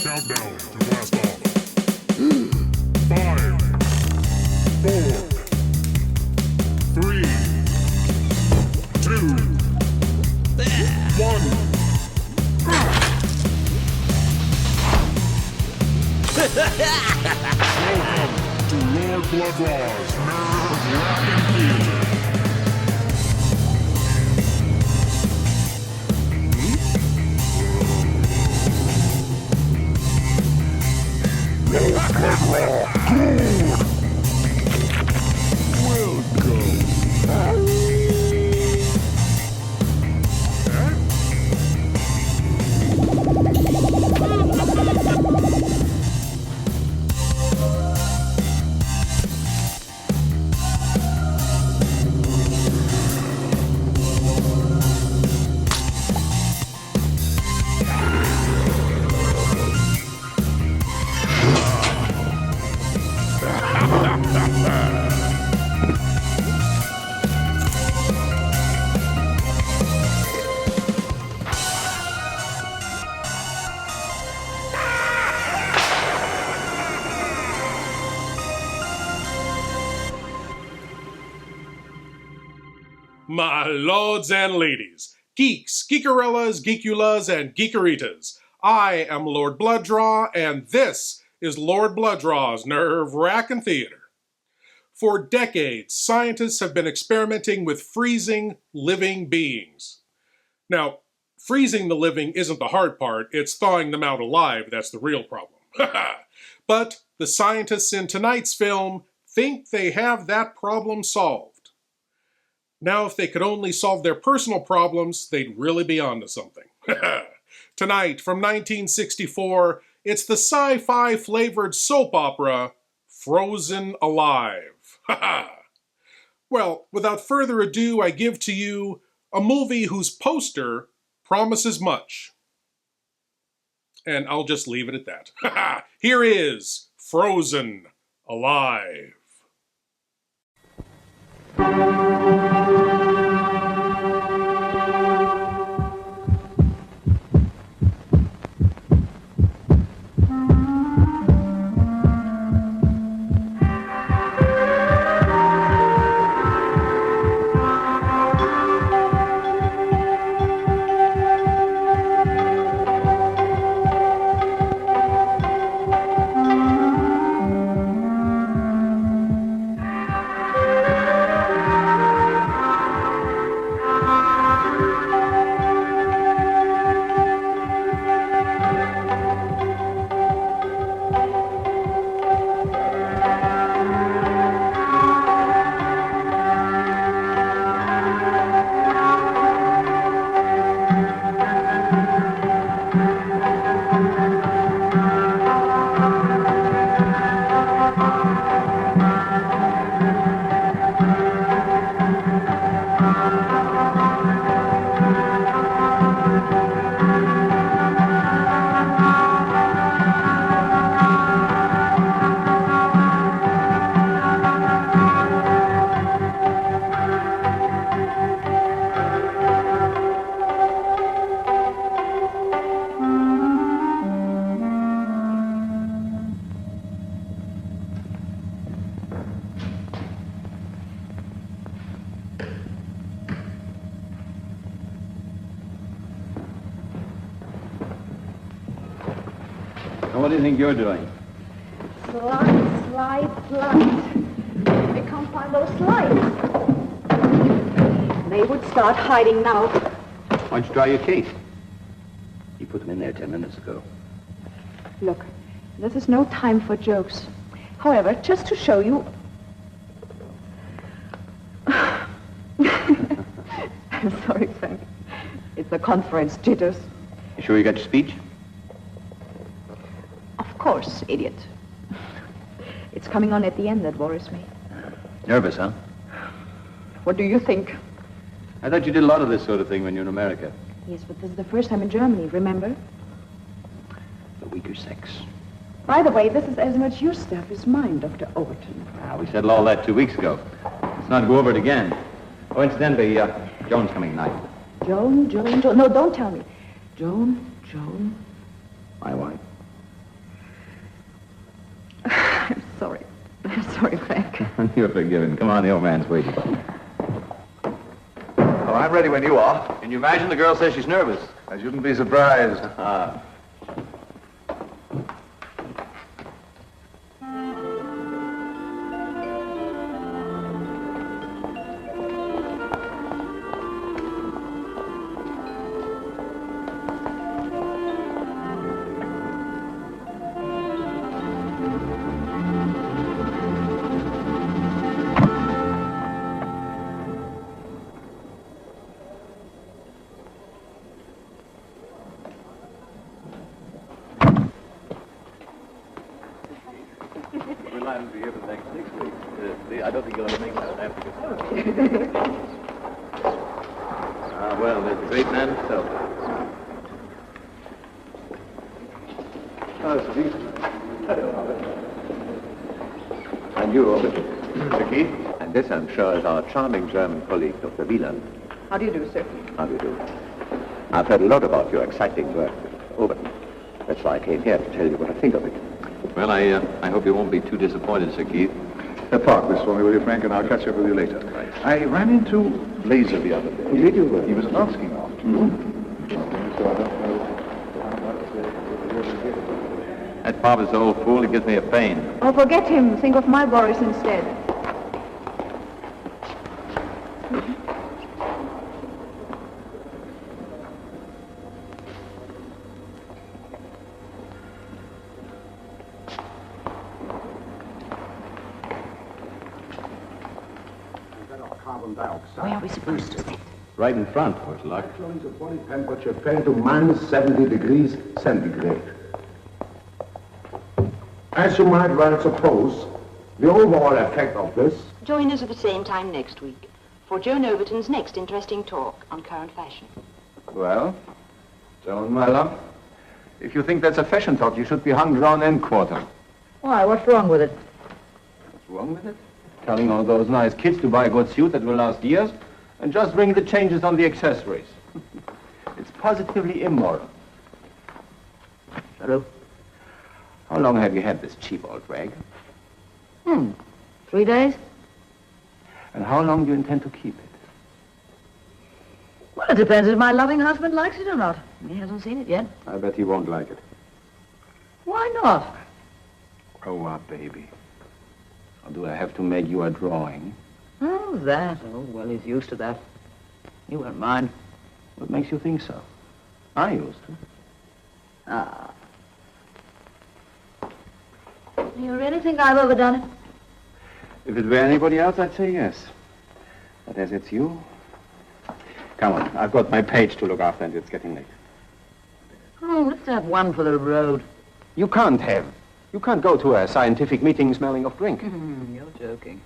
Countdown to blast off. 5, 4, 3, 2, 1. Welcome to Lord Blood-Rah's Wrackin Theater. Lord Blood-Rah, good! Welcome. My lords and ladies, geeks, geekarellas, geekulas, and geekeritas, I am Lord Blood-Rah, and this is Lord Blood-Rah's Nerve-Wrackin Theater. For decades, scientists have been experimenting with freezing living beings. Now, freezing the living isn't the hard part, it's thawing them out alive that's the real problem. But the scientists in tonight's film think they have that problem solved. Now, if they could only solve their personal problems, they'd really be onto something. Tonight, from 1964, it's the sci-fi flavored soap opera, Frozen Alive. Well, without further ado, I give to you a movie whose poster promises much. And I'll just leave it at that. Here is Frozen Alive. What do you think you're doing? Slide. I can't find those slides. They would start hiding now. Why don't you try your case? You put them in there 10 minutes ago. Look, this is no time for jokes. However, just to show you... I'm sorry, Frank. It's the conference jitters. You sure you got your speech? Of course, idiot. It's coming on at the end that worries me. Nervous, huh? What do you think? I thought you did a lot of this sort of thing when you were in America. Yes, but this is the first time in Germany, remember? The weaker sex. By the way, this is as much your stuff as mine, Dr. Overton. We settled all that 2 weeks ago. Let's not go over it again. Oh, incidentally, Joan's coming tonight. Joan. No, don't tell me. Joan. My wife. You're forgiven. Come on, the old man's waiting. Oh, I'm ready when you are. Can you imagine the girl says she's nervous? I shouldn't be surprised. Well, I'll be here for the next 6 weeks. I don't think you'll ever make that after. Well, there's the great man himself. Oh, Steve. And you, Robert. Mr. Keith. And this, I'm sure, is our charming German colleague, Dr. Wieland. How do you do, sir? How do you do? I've heard a lot about your exciting work with Overton. That's why I came here to tell you what I think of it. Well, I hope you won't be too disappointed, Sir Keith. Park this for me, will you, Frank, and I'll catch up with you later. Right. I ran into Blazer the other day. Did you? He was asking after you. That Bob is the old fool. He gives me a pain. Oh, forget him. Think of my Boris instead. Carbon dioxide. Where are we supposed to sit? Right in front, worse luck. Actually, the body temperature fell to minus 70 degrees centigrade. As you might well suppose, the overall effect of this... Join us at the same time next week for Joan Overton's next interesting talk on current fashion. Well, Joan, my love, if you think that's a fashion talk, you should be hung round end quarter. Why, what's wrong with it? What's wrong with it? Telling all those nice kids to buy a good suit that will last years and just bring the changes on the accessories. It's positively immoral. Hello? How long have you had this cheap old rag? 3 days? And how long do you intend to keep it? Well, it depends if my loving husband likes it or not. He hasn't seen it yet. I bet he won't like it. Why not? Grow up, baby. Or do I have to make you a drawing? Oh, that. Oh, well, he's used to that. He won't mind. What makes you think so? I used to. Ah. You really think I've overdone it? If it were anybody else, I'd say yes. But as it's you... Come on, I've got my page to look after and it's getting late. Oh, let's have one for the road. You can't have. You can't go to a scientific meeting smelling of drink. You're joking.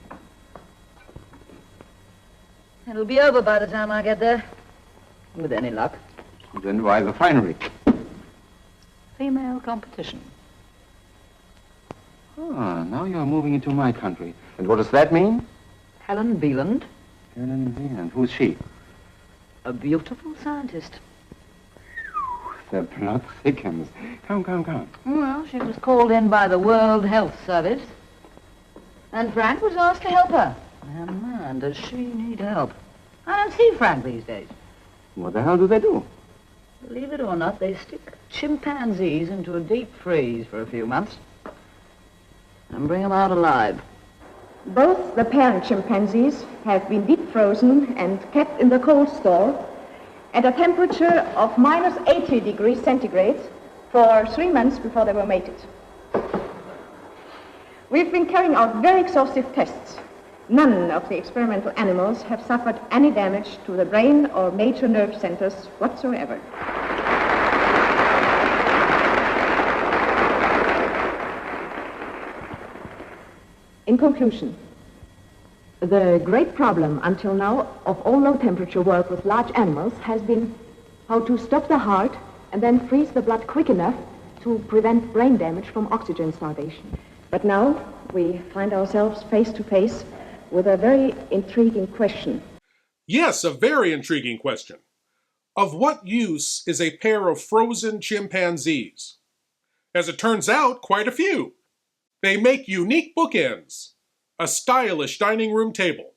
It'll be over by the time I get there. With any luck. Then why the finery? Female competition. Ah, now you're moving into my country. And what does that mean? Helen Beeland, Helen Beeland. Who's she? a beautiful scientist. The plot thickens. Come. Well, she was called in by the World Health Service. And Frank was asked to help her. And man, does she need help. I don't see Frank these days. What the hell do they do? Believe it or not, they stick chimpanzees into a deep freeze for a few months and bring them out alive. Both the parent chimpanzees have been deep frozen and kept in the cold store at a temperature of minus 80 degrees centigrade for 3 months before they were mated. We've been carrying out very exhaustive tests. None of the experimental animals have suffered any damage to the brain or major nerve centers whatsoever. In conclusion, the great problem until now of all low-temperature work with large animals has been how to stop the heart and then freeze the blood quick enough to prevent brain damage from oxygen starvation. But now we find ourselves face to face with a very intriguing question. Yes, a very intriguing question. Of what use is a pair of frozen chimpanzees? As it turns out, quite a few. They make unique bookends. a stylish dining room table,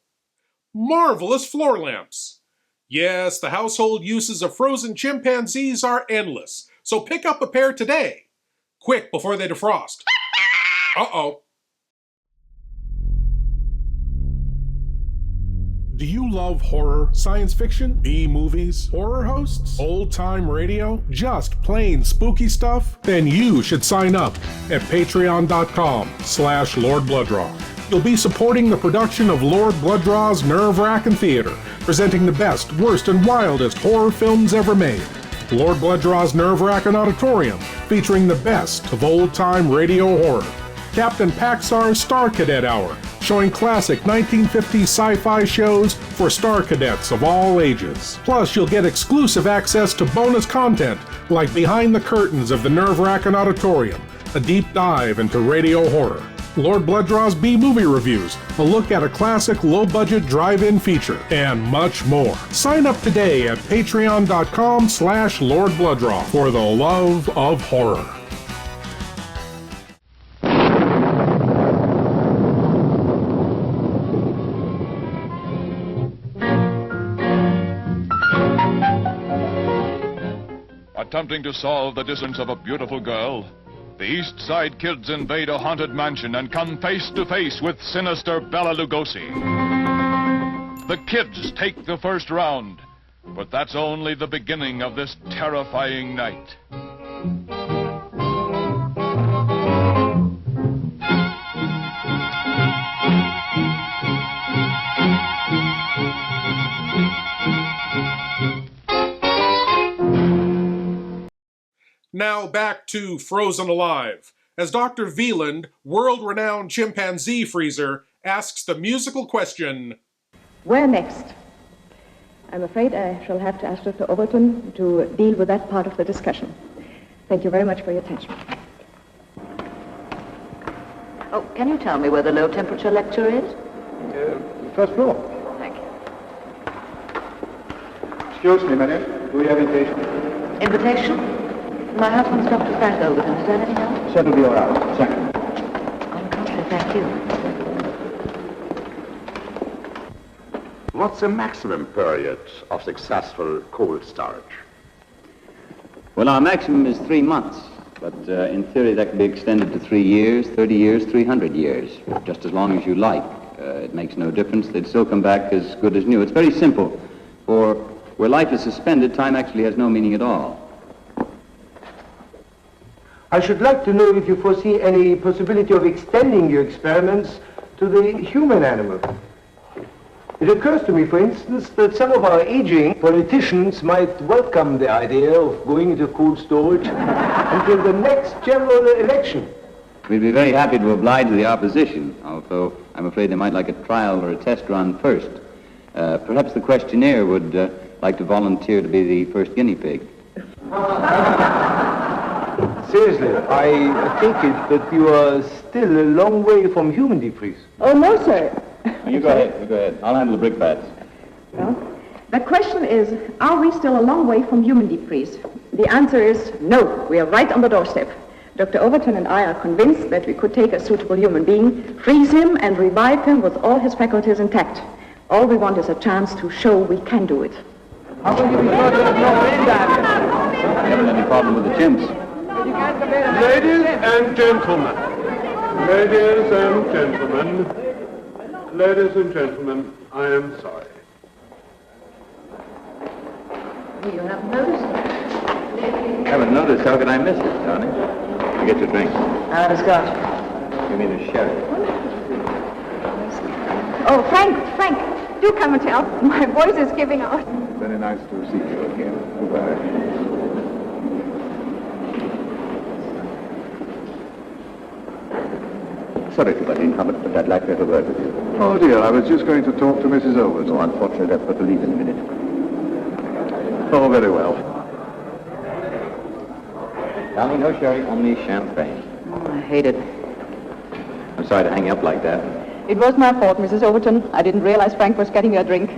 marvelous floor lamps. Yes, the household uses of frozen chimpanzees are endless, so pick up a pair today. Quick, before they defrost. Uh-oh. Do you love horror, science fiction, B-movies, horror hosts, old-time radio, just plain spooky stuff? Then you should sign up at patreon.com/Lord Blood-Rah. You'll be supporting the production of Lord Blood-Rah's Nerve-Wrackin Theater, presenting the best, worst, and wildest horror films ever made. Lord Blood-Rah's Nerve-Wrackin Auditorium, featuring the best of old-time radio horror. Captain Paxar's Star Cadet Hour, showing classic 1950s sci-fi shows for Star Cadets of all ages. Plus, you'll get exclusive access to bonus content like Behind the Curtains of the Nerve-Wrackin Auditorium, a deep dive into radio horror. Lord Blood-Rah's B-movie reviews, a look at a classic low-budget drive-in feature, and much more. Sign up today at patreon.com/Lord Blood-Rah for the love of horror. Attempting to solve the disappearance of a beautiful girl, the East Side Kids invade a haunted mansion and come face to face with sinister Bela Lugosi. The kids take the first round, but that's only the beginning of this terrifying night. Now back to Frozen Alive, as Dr. Veland, world-renowned chimpanzee freezer, asks the musical question, Where next? I'm afraid I shall have to ask Dr. Overton to deal with that part of the discussion. Thank you very much for your attention. Oh, can you tell me where the low-temperature lecture is? First floor. Thank you. Excuse me, madam. Do we have invitation? Invitation? My husband's Dr. Frank Overton. Is there anything else? That'll be all right. Second. On the contrary, thank you. What's the maximum period of successful cold storage? Well, our maximum is 3 months, but in theory that can be extended to 3 years, 30 years, 300 years, just as long as you like. It makes no difference. They'd still come back as good as new. It's very simple, for where life is suspended, time actually has no meaning at all. I should like to know if you foresee any possibility of extending your experiments to the human animal. It occurs to me, for instance, that some of our aging politicians might welcome the idea of going into cold storage until the next general election. We'd be very happy to oblige the opposition, although I'm afraid they might like a trial or a test run first. Perhaps the questionnaire would like to volunteer to be the first guinea pig. Seriously, I take it that you are still a long way from human defreeze. Oh, no, sir. You go ahead, you go ahead. I'll handle the brick bats. Well, the question is, are we still a long way from human defreeze? The answer is no. We are right on the doorstep. Dr. Overton and I are convinced that we could take a suitable human being, freeze him, and revive him with all his faculties intact. All we want is a chance to show we can do it. How can you be sure there's no brain damage? I haven't any problem with the chimps. Ladies and gentlemen, ladies and gentlemen, ladies and gentlemen, I am sorry. You haven't noticed? Haven't noticed. How could I miss it, Johnny? You get your drink. I'll have a scotch. Give me the sherry. Oh, Frank, do come and tell. My voice is giving out. Very nice to see you again. Goodbye. Sorry to butt in, Hubbard, but I'd like to have a word with you. Oh dear, I was just going to talk to Mrs. Overton. So unfortunately, I've got to leave in a minute. Oh, very well. Darling, no sherry, only champagne. Oh, I hate it. I'm sorry to hang you up like that. It was my fault, Mrs. Overton. I didn't realize Frank was getting you a drink.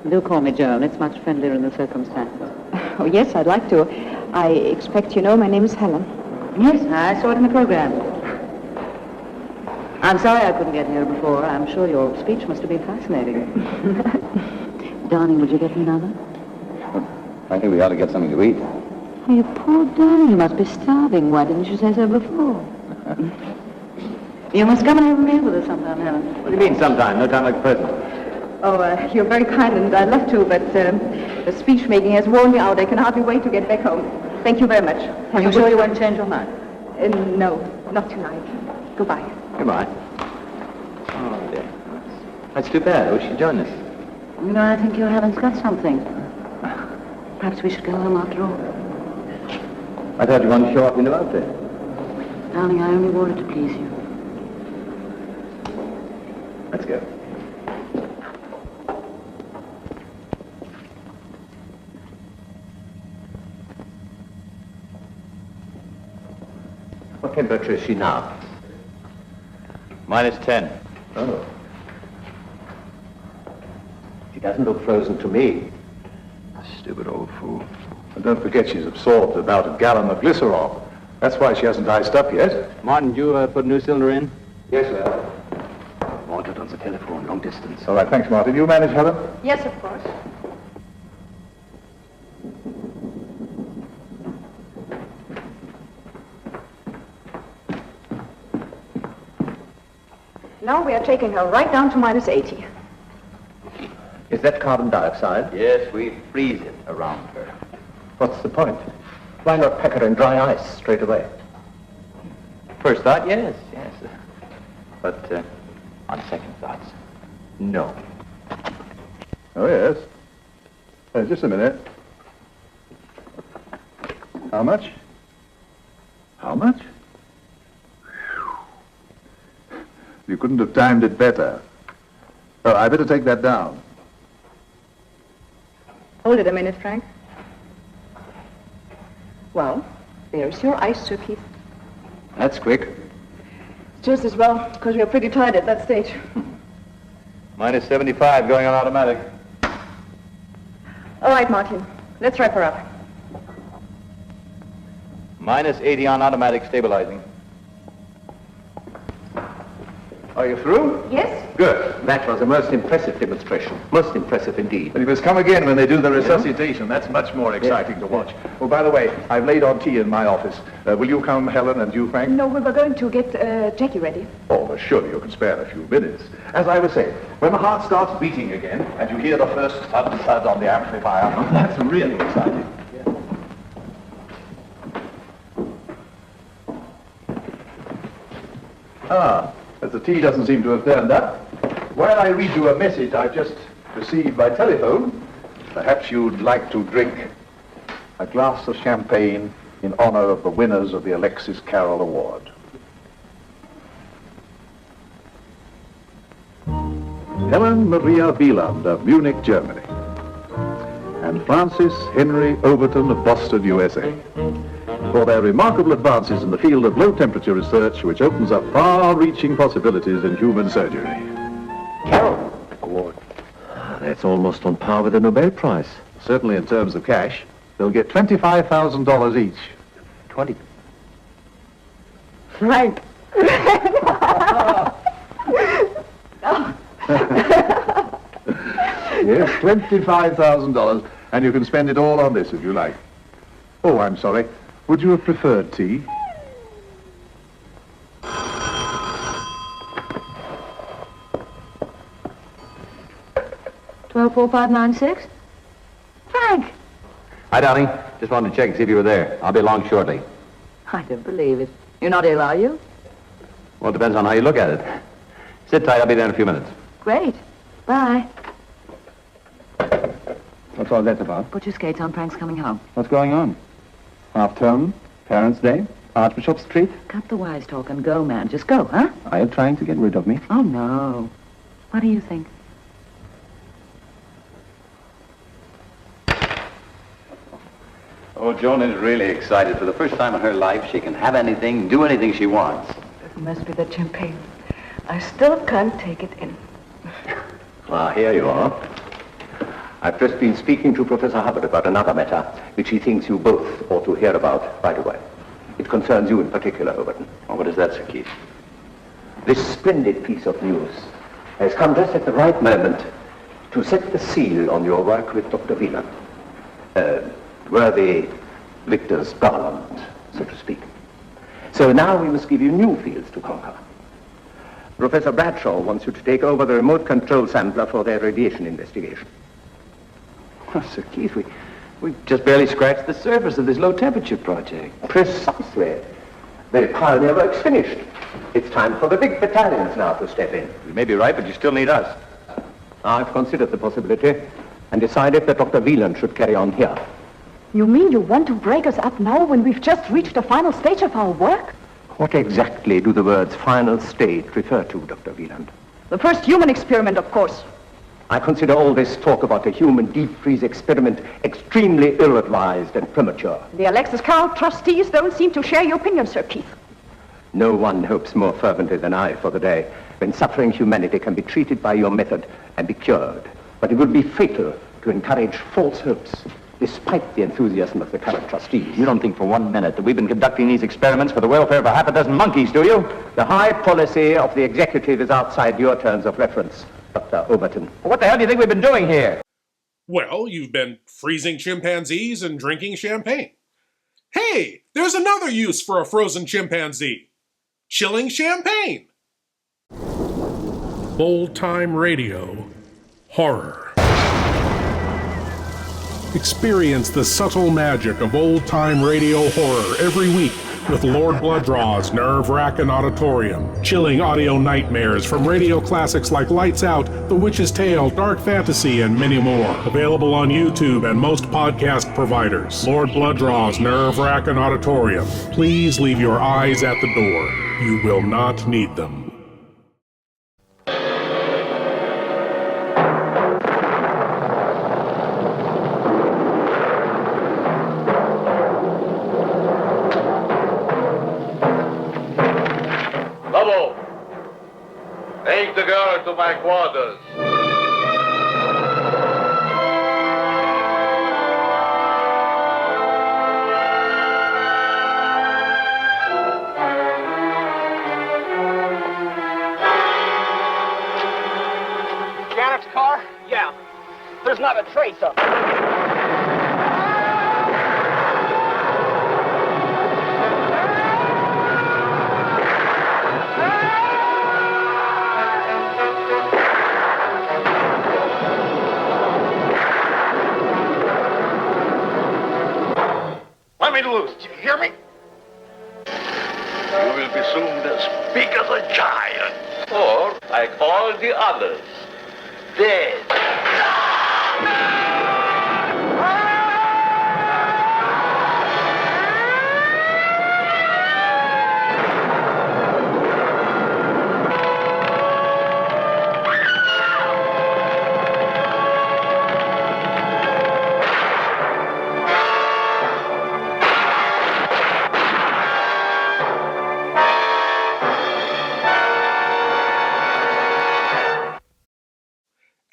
Do call me Joan. It's much friendlier in the circumstances. Oh, yes, I'd like to. I expect you know my name is Helen. Yes, I saw it in the program. I'm sorry I couldn't get here before. I'm sure your speech must have been fascinating. Darling, would you get me another? I think we ought to get something to eat. Oh, you poor darling, you must be starving. Why didn't you say so before? You must come and have a meal with us sometime, Helen. What do you mean sometime? No time like the present. Oh, you're very kind, and I'd love to, but the speech making has worn me out. I can hardly wait to get back home. Thank you very much. Are you sure you won't change your mind? No, not tonight. Goodbye. Goodbye. Oh, dear. That's too bad. I wish you'd join us. You know, I think your Helen's got something. Perhaps we should go home after all. I thought you wanted to show off your new outfit. Darling, I only wanted to please you. Let's go. What temperature is she now? -10. Oh. She doesn't look frozen to me. Stupid old fool. And don't forget she's absorbed about a gallon of glycerol. That's why she hasn't iced up yet. Martin, did you put a new cylinder in? Yes, sir. Wanted on the telephone, long distance. All right, thanks, Martin. You manage, Helen? Yes, of course. Now we are taking her right down to -80. Is that carbon dioxide? Yes, we freeze it around her. What's the point? Why not pack her in dry ice straight away? First thought, yes. But on second thoughts, no. Oh, yes. Just a minute. How much? How much? You couldn't have timed it better. Oh, I better take that down. Hold it a minute, Frank. Well, there's your ice suitcase. That's quick. Just as well, because we're pretty tired at that stage. -75 going on automatic. All right, Martin. Let's wrap her up. -80 on automatic stabilizing. Are you through? Yes? Good. That was a most impressive demonstration. Most impressive indeed. But you must come again when they do the resuscitation. That's much more exciting to watch. Oh, by the way, I've laid on tea in my office. Will you come, Helen, and you, Frank? No, we were going to get Jackie ready. Oh, well, surely you can spare a few minutes. As I was saying, when the heart starts beating again, and you hear the first thud on the amplifier, that's really exciting. As the tea doesn't seem to have turned up, while I read you a message I've just received by telephone, perhaps you'd like to drink a glass of champagne in honor of the winners of the Alexis Carrel Award. Helen Maria Wieland of Munich, Germany, and Francis Henry Overton of Boston, USA, for their remarkable advances in the field of low-temperature research, which opens up far-reaching possibilities in human surgery. Carol Award. That's almost on par with the Nobel Prize. Certainly in terms of cash, they'll get $25,000 each. 20. Frank. Yes, $25,000, and you can spend it all on this if you like. Oh, I'm sorry. Would you have preferred tea? $12,4596? Frank! Hi, darling. Just wanted to check and see if you were there. I'll be along shortly. I don't believe it. You're not ill, are you? Well, it depends on how you look at it. Sit tight. I'll be there in a few minutes. Great. Bye. What's all that about? Put your skates on. Frank's coming home. What's going on? Half-term? Parents' Day? Archbishop Street? Cut the wise talk and go, man. Just go, huh? Are you trying to get rid of me? Oh, no. What do you think? Oh, Joan is really excited. For the first time in her life, she can have anything, do anything she wants. It must be that champagne. I still can't take it in. Ah, here you are. I've just been speaking to Professor Hubbard about another matter, which he thinks you both ought to hear about right away. It concerns you in particular, Overton. Oh, what is that, Sir Keith? This splendid piece of news has come just at the right moment to set the seal on your work with Dr. Wieland. Worthy victor's garland, so to speak. So now we must give you new fields to conquer. Professor Bradshaw wants you to take over the remote control sampler for their radiation investigation. Oh, Sir Keith, we've just barely scratched the surface of this low-temperature project. Precisely. The pioneer work's finished. It's time for the big battalions now to step in. You may be right, but you still need us. I've considered the possibility and decided that Dr. Wieland should carry on here. You mean you want to break us up now when we've just reached the final stage of our work? What exactly do the words final stage refer to, Dr. Wieland? The first human experiment, of course. I consider all this talk about a human deep freeze experiment extremely ill-advised and premature. The Alexis Carl trustees don't seem to share your opinion, Sir Keith. No one hopes more fervently than I for the day when suffering humanity can be treated by your method and be cured. But it would be fatal to encourage false hopes, despite the enthusiasm of the current trustees. You don't think for 1 minute that we've been conducting these experiments for the welfare of a half a dozen monkeys, do you? The high policy of the executive is outside your terms of reference, Dr. Overton. What the hell do you think we've been doing here? Well, you've been freezing chimpanzees and drinking champagne. Hey, there's another use for a frozen chimpanzee. Chilling champagne. Old-time radio. Horror. Experience the subtle magic of old-time radio horror every week with Lord Blood-Rah's nerve-wracking auditorium, chilling audio nightmares from radio classics like Lights Out, The Witch's Tale, Dark Fantasy, and many more. Available on YouTube and most podcast providers. Lord Blood-Rah's nerve-wracking auditorium. Please leave your eyes at the door. You will not need them. Take the girl to my quarters. Janet's car? Yeah. There's not a trace of it. Let me loose. Did you hear me? You will be soon as big as a giant. Or, like all the others, dead.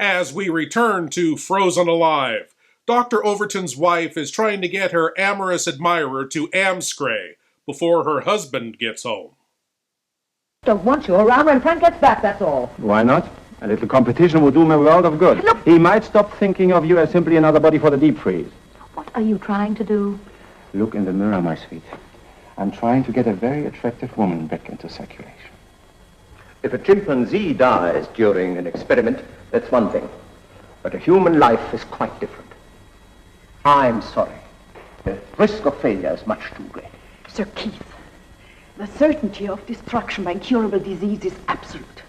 As we return to Frozen Alive, Dr. Overton's wife is trying to get her amorous admirer to Amscray before her husband gets home. Don't want you around when Frank gets back, that's all. Why not? A little competition would do him a world of good. Look. He might stop thinking of you as simply another body for the deep freeze. What are you trying to do? Look in the mirror, my sweet. I'm trying to get a very attractive woman back into circulation. If a chimpanzee dies during an experiment, that's one thing. But a human life is quite different. I'm sorry. The risk of failure is much too great. Sir Keith, the certainty of destruction by incurable disease is absolute.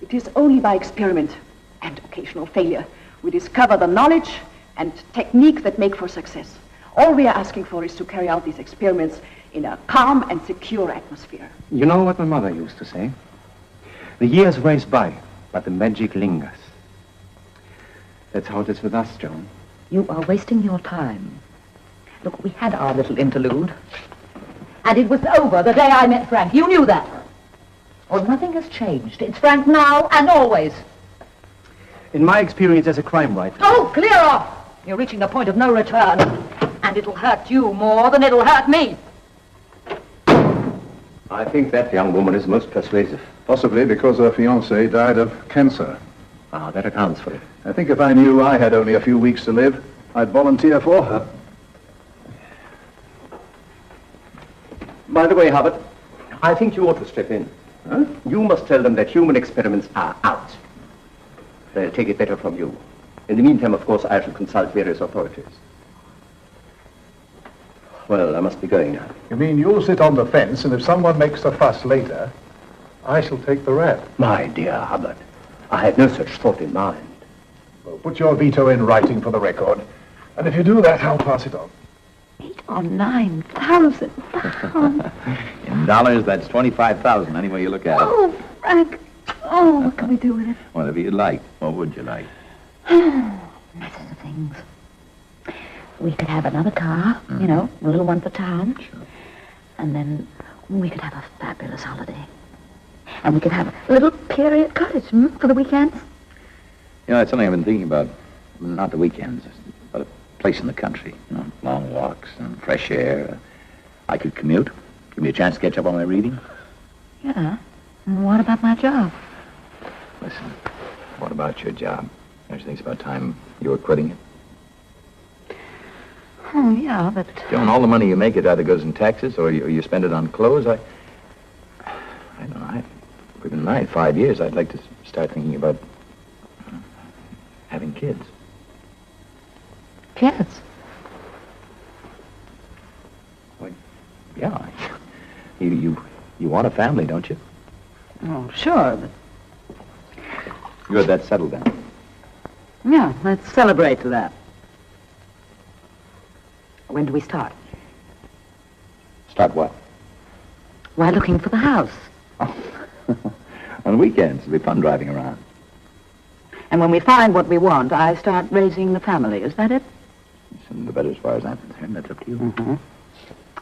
It is only by experiment and occasional failure we discover the knowledge and technique that make for success. All we are asking for is to carry out these experiments in a calm and secure atmosphere. You know what my mother used to say? The years race by, but the magic lingers. That's how it is with us, Joan. You are wasting your time. Look, we had our little interlude. And it was over the day I met Frank. You knew that. Oh, nothing has changed. It's Frank now and always. In my experience as a crime writer... Oh, clear off! You're reaching the point of no return. And it'll hurt you more than it'll hurt me. I think that young woman is most persuasive. Possibly because her fiancé died of cancer. Ah, that accounts for it. I think if I knew I had only a few weeks to live, I'd volunteer for her. By the way, Hubbard, I think you ought to step in. Huh? You must tell them that human experiments are out. They'll take it better from you. In the meantime, of course, I shall consult various authorities. Well, I must be going now. You mean you'll sit on the fence, and if someone makes a fuss later, I shall take the rap? My dear Hubbard, I had no such thought in mind. Well, put your veto in writing for the record, and if you do that, I'll pass it on. 8 or 9,000 pounds. In dollars, that's 25,000, any way you look at it. Oh, Frank. Oh, what can we do with it? Whatever you'd like. What would you like? Masses of things. We could have another car, you know, a little one for town. Sure. And then we could have a fabulous holiday. And we could have a little period cottage for the weekends. You know, that's something I've been thinking about. Not the weekends, but a place in the country. You know, long walks and fresh air. I could commute. Give me a chance to catch up on my reading. Yeah. And what about my job? Listen, what about your job? Don't you think it's about time you were quitting it? Oh, yeah, but... Joan, all the money you make, it either goes in taxes or you spend it on clothes. I don't know. We've been married 5 years. I'd like to start thinking about having kids. Kids? Well, yeah. You want a family, don't you? Oh, sure, but... Good, that's settled then. Yeah, let's celebrate that. When do we start? Start what? Why, looking for the house. Oh. On weekends, it'll be fun driving around. And when we find what we want, I start raising the family. Is that it? It's the better as far as I'm concerned. That's up to you. Mm-hmm.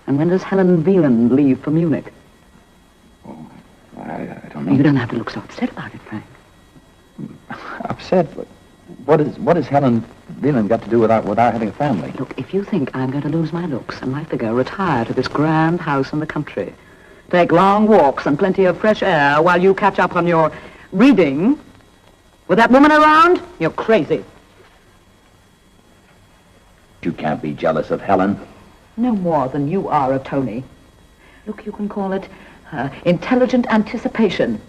And when does Helen Wieland leave for Munich? Oh, I don't know. You don't have to look so upset about it, Frank. Upset? What has Helen Wieland got to do with our having a family? Look, if you think I'm going to lose my looks and my figure, retire to this grand house in the country, take long walks and plenty of fresh air while you catch up on your reading, with that woman around, you're crazy. You can't be jealous of Helen. No more than you are of Tony. Look, you can call it intelligent anticipation.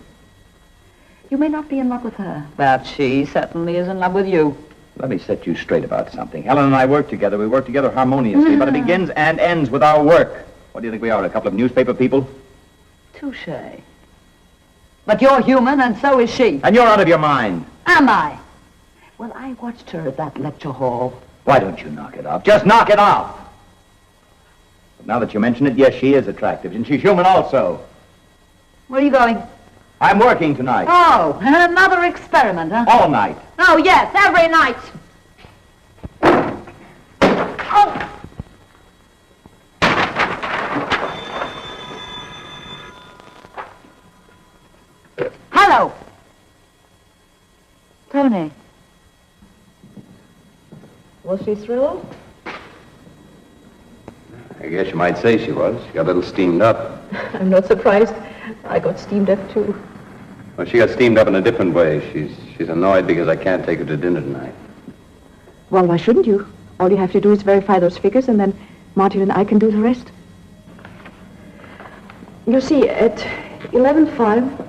You may not be in love with her, but she certainly is in love with you. Let me set you straight about something. Helen and I work together. We work together harmoniously, but it begins and ends with our work. What do you think we are, a couple of newspaper people? Touché. But you're human, and so is she. And you're out of your mind. Am I? Well, I watched her at that lecture hall. Why don't you knock it off? Just knock it off! But now that you mention it, yes, she is attractive, and she's human also. Where are you going? I'm working tonight. Oh, another experiment, huh? All night. Oh, yes, every night. Oh! Hello. Tony. Was she thrilled? I guess you might say she was. She got a little steamed up. I'm not surprised. I got steamed up, too. Well, she got steamed up in a different way. She's annoyed because I can't take her to dinner tonight. Well, why shouldn't you? All you have to do is verify those figures, and then Martin and I can do the rest. You see, at 11:05,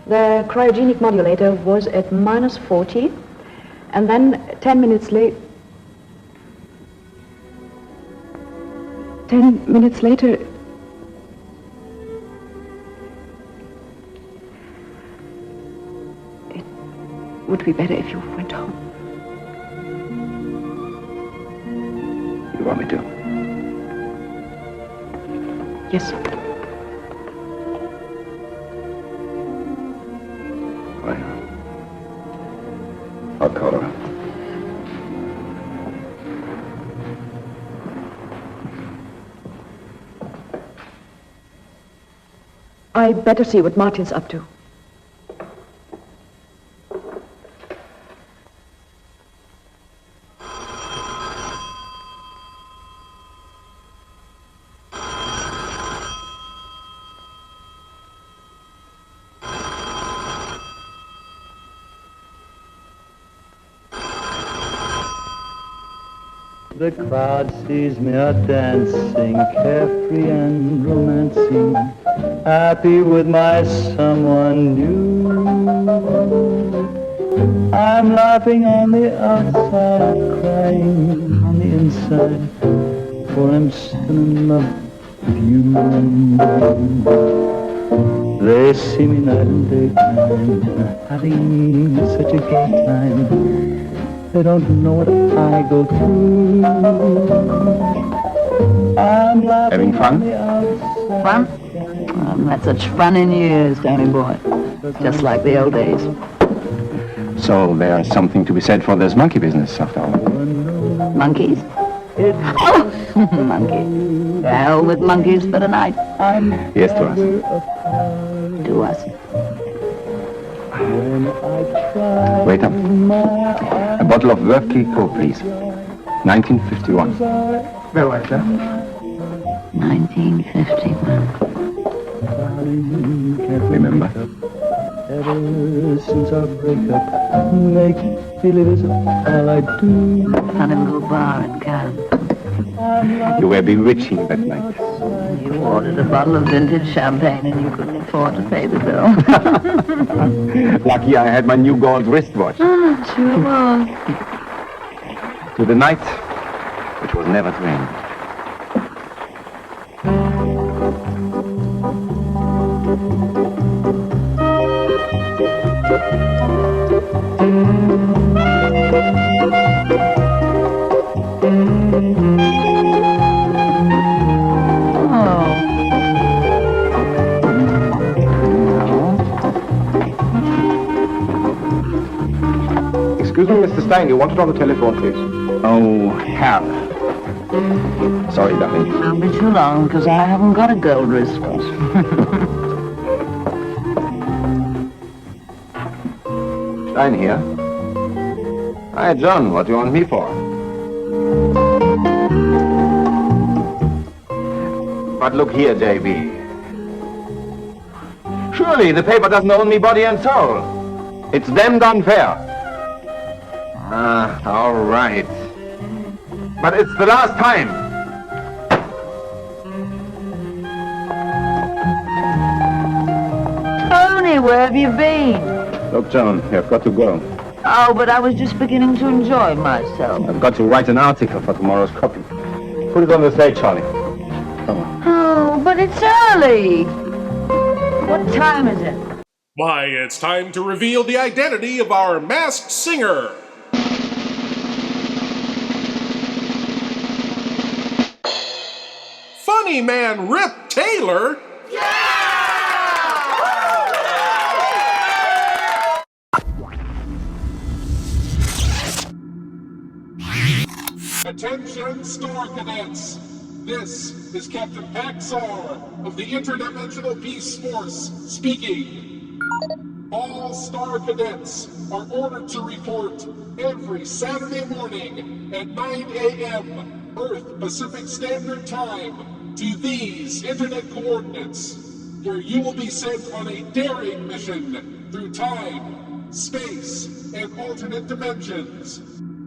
the cryogenic modulator was at -40, and then 10 minutes later... 10 minutes later... It would be better if you went home. You want me to? Yes. I'll call her up. I'd better see what Martin's up to. The crowd sees me a-dancing, carefree and romancing, happy with my someone new. I'm laughing on the outside, crying on the inside, for I'm still in love with you. They see me night and daytime, having such a gay time. They don't know what I go through. I'm Having fun? Fun? I've had such fun in years, Danny boy. Just like the old days. So there's something to be said for this monkey business, after all. Monkeys? Oh, monkeys. To hell with monkeys for tonight. Yes, to us. To us. Wait up. A bottle of Wrackin, please. 1951. Very well, sir. 1951. Remember? Ever since our breakup, make believe is all I do. Funny little bar in Cannes. You were bewitching that night. You ordered a bottle of vintage champagne and you couldn't afford to pay the bill. Lucky I had my new gold wristwatch. Sure was. To the night, which was never to end. Excuse me, Mr. Stein, you wanted on the telephone, please. Oh, hell. Sorry, darling. Won't be too long, because I haven't got a gold wristwatch. Stein here. Hi, John. What do you want me for? But look here, J.B. Surely the paper doesn't own me body and soul. It's damned unfair. All right. But it's the last time. Tony, where have you been? Look, John, you've got to go. Oh, but I was just beginning to enjoy myself. I've got to write an article for tomorrow's copy. Put it on the stage, Charlie. Come on. Oh, but it's early. What time is it? Why, it's time to reveal the identity of our masked singer. Funny man Rip Taylor? Attention, Star Cadets! This is Captain Paxar of the Interdimensional Peace Force speaking. All Star Cadets are ordered to report every Saturday morning at 9 a.m. Earth Pacific Standard Time to these internet coordinates, where you will be sent on a daring mission through time, space, and alternate dimensions,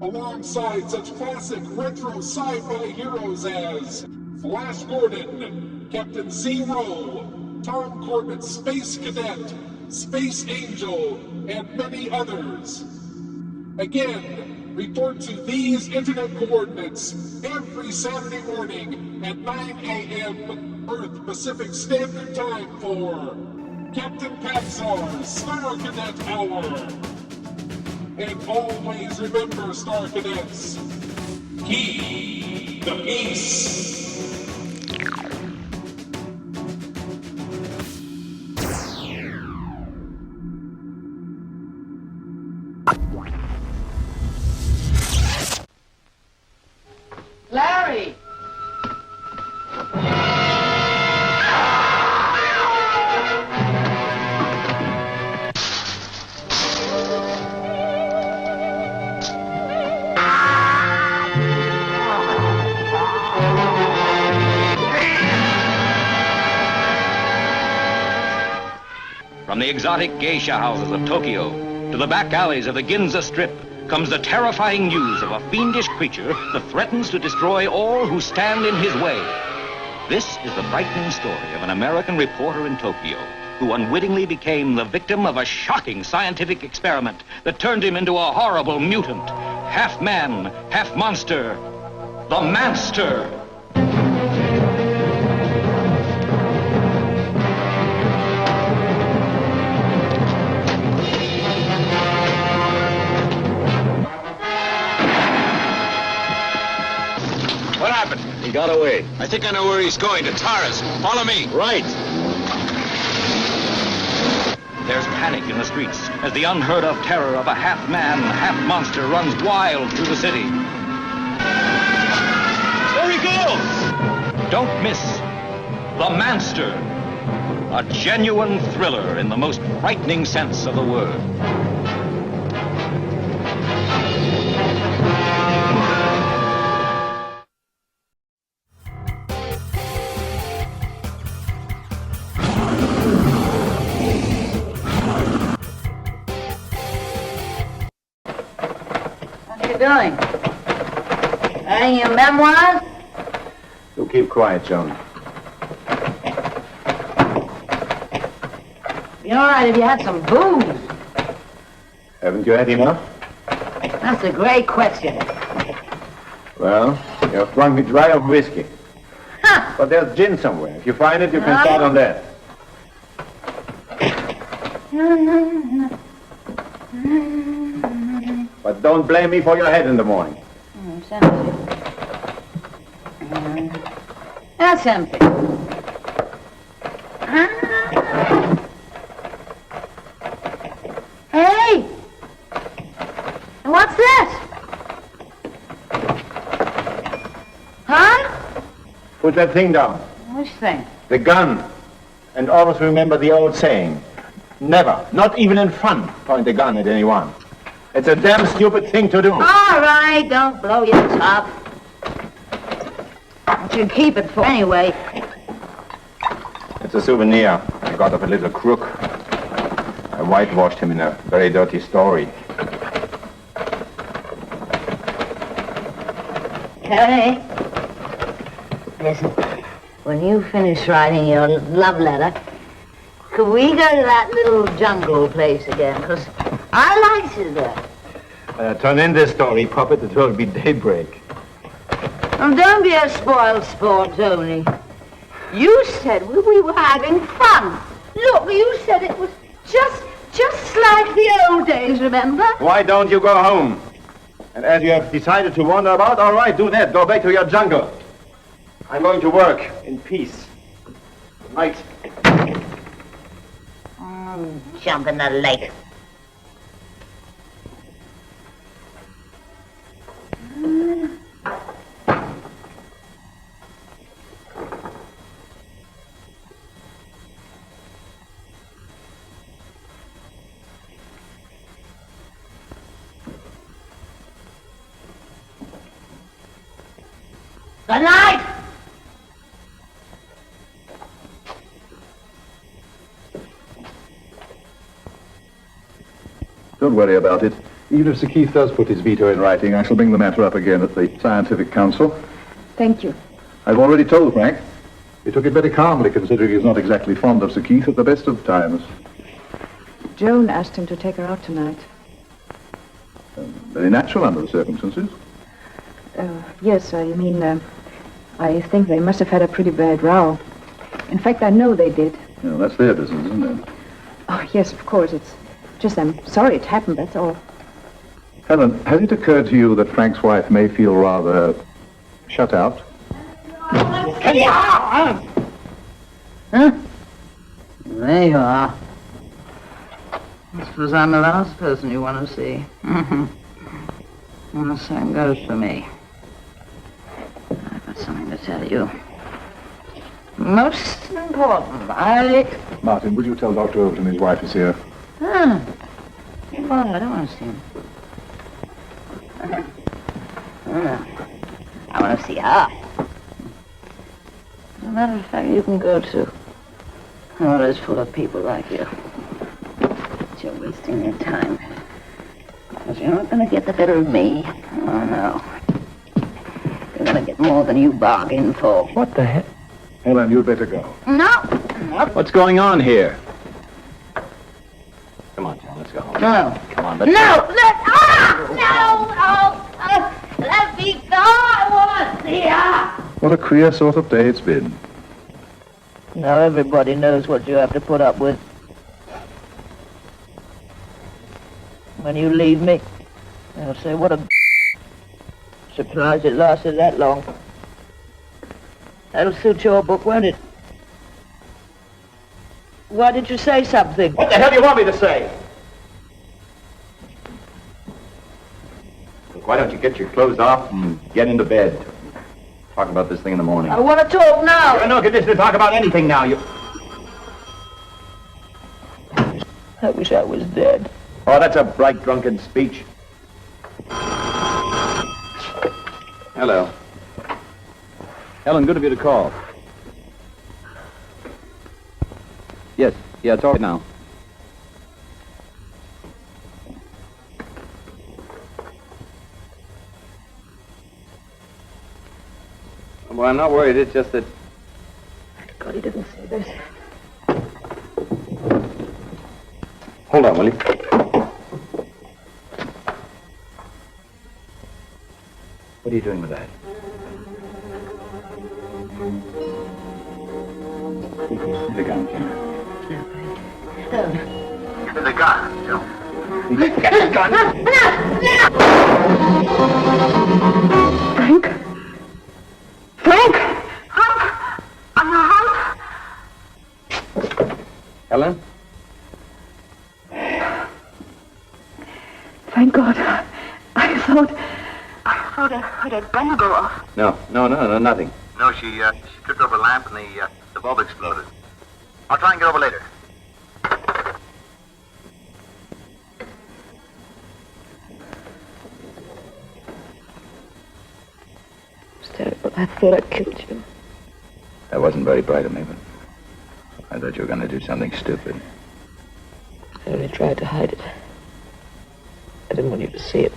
alongside such classic retro sci-fi heroes as Flash Gordon, Captain Zero, Tom Corbett's Space Cadet, Space Angel, and many others. Again, report to these internet coordinates every Saturday morning at 9 a.m. Earth Pacific Standard Time for Captain Paxar's Star Cadet Hour. And always remember, Star Cadets, keep the peace. Larry! From the exotic geisha houses of Tokyo to the back alleys of the Ginza Strip, comes the terrifying news of a fiendish creature that threatens to destroy all who stand in his way. This is the frightening story of an American reporter in Tokyo who unwittingly became the victim of a shocking scientific experiment that turned him into a horrible mutant, half man, half monster, the Manster. What happened? He got away. I think I know where he's going, to Taurus. Follow me. Right. There's panic in the streets as the unheard-of terror of a half-man, half-monster runs wild through the city. There he goes! Don't miss The Manster, a genuine thriller in the most frightening sense of the word. Doing? Writing your memoirs? You keep quiet, Joan. Be all right if you had some booze. Haven't you had enough? That's a great question. Well, you've drunk me dry of whiskey. Huh. But there's gin somewhere. If you find it, you can start on that. But don't blame me for your head in the morning. It's empty. That's empty. Hey! What's this? Huh? Put that thing down. Which thing? The gun. And always remember the old saying. Never, not even in fun, point a gun at anyone. It's a damn stupid thing to do. All right, don't blow your top. What you keep it for anyway? It's a souvenir I got of a little crook. I whitewashed him in a very dirty story. Hey, listen, when you finish writing your love letter, could we go to that little jungle place again? Because I liked it there. Turn in this story, puppet. It will be daybreak. Oh, don't be a spoiled sport, Tony. You said we were having fun. Look, you said it was just like the old days, remember? Why don't you go home? And as you have decided to wander about, all right, do that. Go back to your jungle. I'm going to work in peace. Good night. Jump in the lake. Good night! Don't worry about it. Even if Sir Keith does put his veto in writing, I shall bring the matter up again at the Scientific Council. Thank you. I've already told Frank. He took it very calmly, considering he's not exactly fond of Sir Keith at the best of times. Joan asked him to take her out tonight. Very natural under the circumstances. Yes, I mean, I think they must have had a pretty bad row. In fact, I know they did. Yeah, that's their business, isn't it? Oh, yes, of course. It's just I'm sorry it happened, that's all. Helen, has it occurred to you that Frank's wife may feel rather shut out? Huh? There you are. I suppose I'm the last person you want to see. Well, the same goes for me. I've got something to tell you. Most important, Martin, would you tell Dr. Overton his wife is here? Well, I don't want to see him. I want to see her. As a matter of fact, you can go too. Oh, it's full of people like you. But you're wasting your time. 'Cause you're not going to get the better of me. Oh, no. You're going to get more than you bargained for. What the heck? Helen, you'd better go. No. What's going on here? Come on, John, let's go home. No. Come on, let's No. Let me go. I want to see her. What a queer sort of day it's been. Now everybody knows what you have to put up with. When you leave me, they'll say, what a surprised it lasted that long. That'll suit your book, won't it? Why didn't you say something? What the hell do you want me to say? Look, why don't you get your clothes off and get into bed? Talk about this thing in the morning. I want to talk now. You're in no condition to talk about anything now. I wish I was dead. Oh, that's a bright, drunken speech. Hello. Helen, good of you to call. Yes, yeah, it's all right now. Well, I'm not worried, it's just that... God, he didn't say this. Hold on, will you? What are you doing with that? The gun, Jim. The gun, Joe. Get the gun! Frank? Frank! Frank! On your house? Helen? Thank God. I thought I heard a gun go off. No, nothing. No, she tripped over a lamp and the bulb exploded. I'll try and get over later. It's terrible. I thought I killed you. That wasn't very bright of me, but I thought you were going to do something stupid. I only tried to hide it. I didn't want you to see it.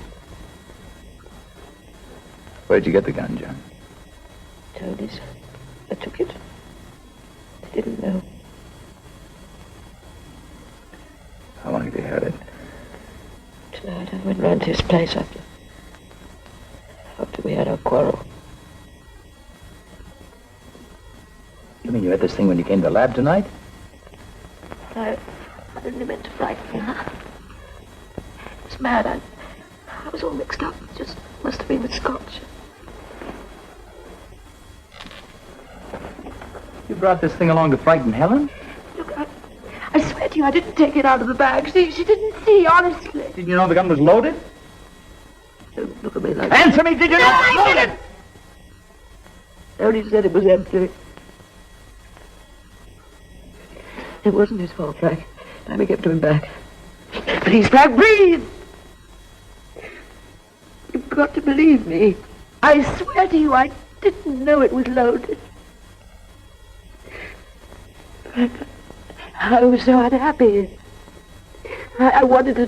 Where'd you get the gun, John? Tony's. I took it. I didn't know. How long have you had it? Tonight I went round to his place after we had our quarrel. You mean you had this thing when you came to the lab tonight? I only meant to frighten her. I was mad. I was all mixed up. It just must have been with Scotch. You brought this thing along to frighten Helen? Look, I swear to you, I didn't take it out of the bag. She didn't see, honestly. Did you know the gun was loaded? Don't look at me like Answer me, did you know it was loaded? Tony said it was empty. It wasn't his fault, Frank. Let me give it to him back. Please, Frank, breathe! You've got to believe me. I swear to you, I didn't know it was loaded. I was so unhappy. I wanted her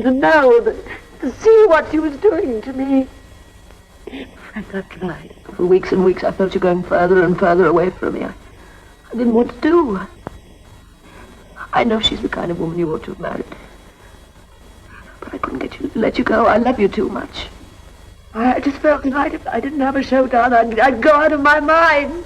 to know, to see what she was doing to me. Frank, I tried. For weeks and weeks, I felt you going further and further away from me. I didn't want to do. I know she's the kind of woman you ought to have married. But I couldn't let you go. I love you too much. I just felt tonight if I didn't have a showdown, I'd go out of my mind.